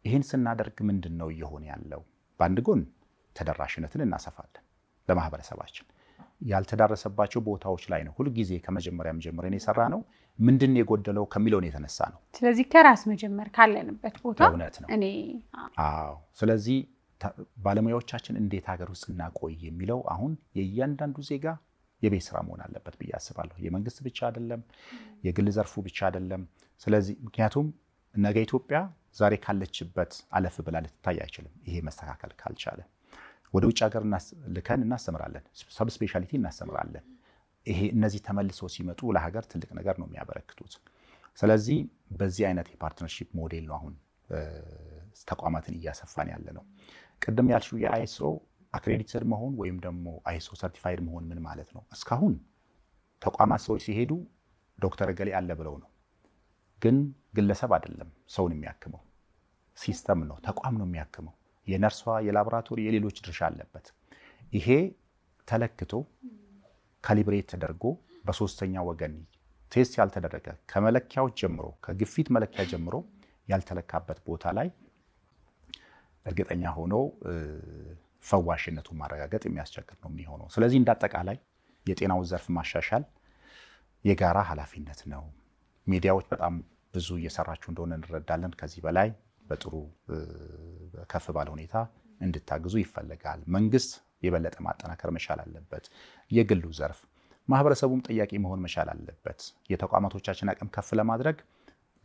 ይህን ስናደርግ ምንድነው እየሆነ ያለው? በአንድ ጎን ተደራሽነትን እናሰፋለን ለማህበረሰባችን። ያልተዳረሰባቸው ቦታዎች ላይ ነው ሁልጊዜ ከመጀመሪያም ጀምረን የሰራ ነው። ምንድነው የጎደለው ከሚለው ነው የተነሳ ነው። ስለዚህ ከራስ መጀመር ካለንበት ቦታ እውነት ነው። ስለዚህ ባለሙያዎቻችን እንዴት ሀገር ውስጥ እናቆይ የሚለው አሁን የእያንዳንዱ ዜጋ የቤት ስራ መሆን አለበት ብዬ አስባለሁ። የመንግስት ብቻ አይደለም፣ የግል ዘርፉ ብቻ አይደለም። ስለዚህ ምክንያቱም ነገ ኢትዮጵያ ዛሬ ካለችበት አለፍ ብላ ልትታይ አይችልም። ይሄ መስተካከል ካልቻለ ወደ ውጭ ሀገር ልከን እናስተምራለን፣ ሰብ ስፔሻሊቲ እናስተምራለን። ይሄ እነዚህ ተመልሶ ሲመጡ ለሀገር ትልቅ ነገር ነው የሚያበረክቱት። ስለዚህ በዚህ አይነት የፓርትነርሺፕ ሞዴል ነው አሁን ተቋማትን እያሰፋን ያለ ነው። ቅድም ያልሽው የአይኤስኦ አክሬዲትድ መሆን ወይም ደግሞ አይኤስኦ ሰርቲፋይድ መሆን ምን ማለት ነው? እስካሁን ተቋማት ሰዎች ሲሄዱ ዶክተር እገሌ አለ ብለው ነው። ግን ግለሰብ አይደለም ሰውን የሚያክመው፣ ሲስተም ነው፣ ተቋም ነው የሚያክመው። የነርሷ የላቦራቶሪ የሌሎች ድርሻ አለበት። ይሄ ተለክቶ ካሊብሬት ተደርጎ በሶስተኛ ወገን ቴስት ያልተደረገ ከመለኪያዎች ጀምሮ ከግፊት መለኪያ ጀምሮ ያልተለካበት ቦታ ላይ እርግጠኛ ሆኖ ፈዋሽነቱን ማረጋገጥ የሚያስቸግር ነው የሚሆነው። ስለዚህ እንዳጠቃላይ የጤናው ዘርፍ ማሻሻል የጋራ ኃላፊነት ነው። ሚዲያዎች በጣም ብዙ እየሰራችሁ እንደሆነ እንረዳለን። ከዚህ በላይ በጥሩ ከፍ ባለ ሁኔታ እንድታግዙ ይፈልጋል። መንግስት የበለጠ ማጠናከር መቻል አለበት። የግሉ ዘርፍ ማህበረሰቡም ጠያቂ መሆን መቻል አለበት። የተቋማቶቻችን አቅም ከፍ ለማድረግ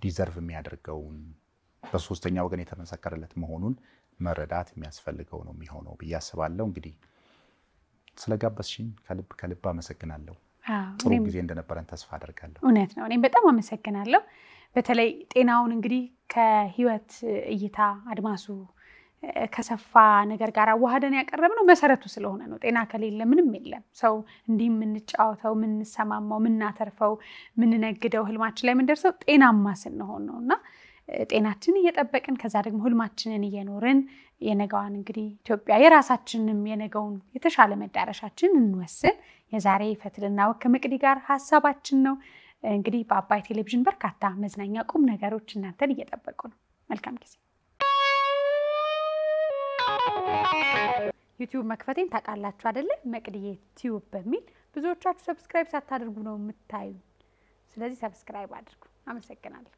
ዲዘርቭ የሚያደርገውን በሶስተኛ ወገን የተመሰከረለት መሆኑን መረዳት የሚያስፈልገው ነው የሚሆነው ብዬ አስባለሁ። እንግዲህ ስለጋበዝሽኝ ከልብ አመሰግናለሁ። ጥሩ ጊዜ እንደነበረን ተስፋ አደርጋለሁ። እውነት ነው። እኔም በጣም አመሰግናለሁ። በተለይ ጤናውን እንግዲህ ከህይወት እይታ አድማሱ ከሰፋ ነገር ጋር አዋህደን ያቀረብነው መሰረቱ ስለሆነ ነው። ጤና ከሌለ ምንም የለም። ሰው እንዲህ የምንጫወተው የምንሰማማው የምናተርፈው የምንነግደው ህልማችን ላይ የምንደርሰው ጤናማ ስንሆን ነውና ጤናችንን እየጠበቅን ከዛ ደግሞ ህልማችንን እየኖርን የነገዋን እንግዲህ ኢትዮጵያ የራሳችንንም የነገውን የተሻለ መዳረሻችን እንወስን። የዛሬ ፈትልና ወግ ከመቅዲ ጋር ሀሳባችን ነው። እንግዲህ በአባይ ቴሌቪዥን በርካታ መዝናኛ ቁም ነገሮች እናንተን እየጠበቁ ነው። መልካም ጊዜ። ዩቲዩብ መክፈቴን ታውቃላችሁ አይደለ? መቅዲዬ ቲዩብ በሚል ብዙዎቻችሁ ሰብስክራይብ ሳታደርጉ ነው የምታዩ። ስለዚህ ሰብስክራይብ አድርጉ። አመሰግናለሁ።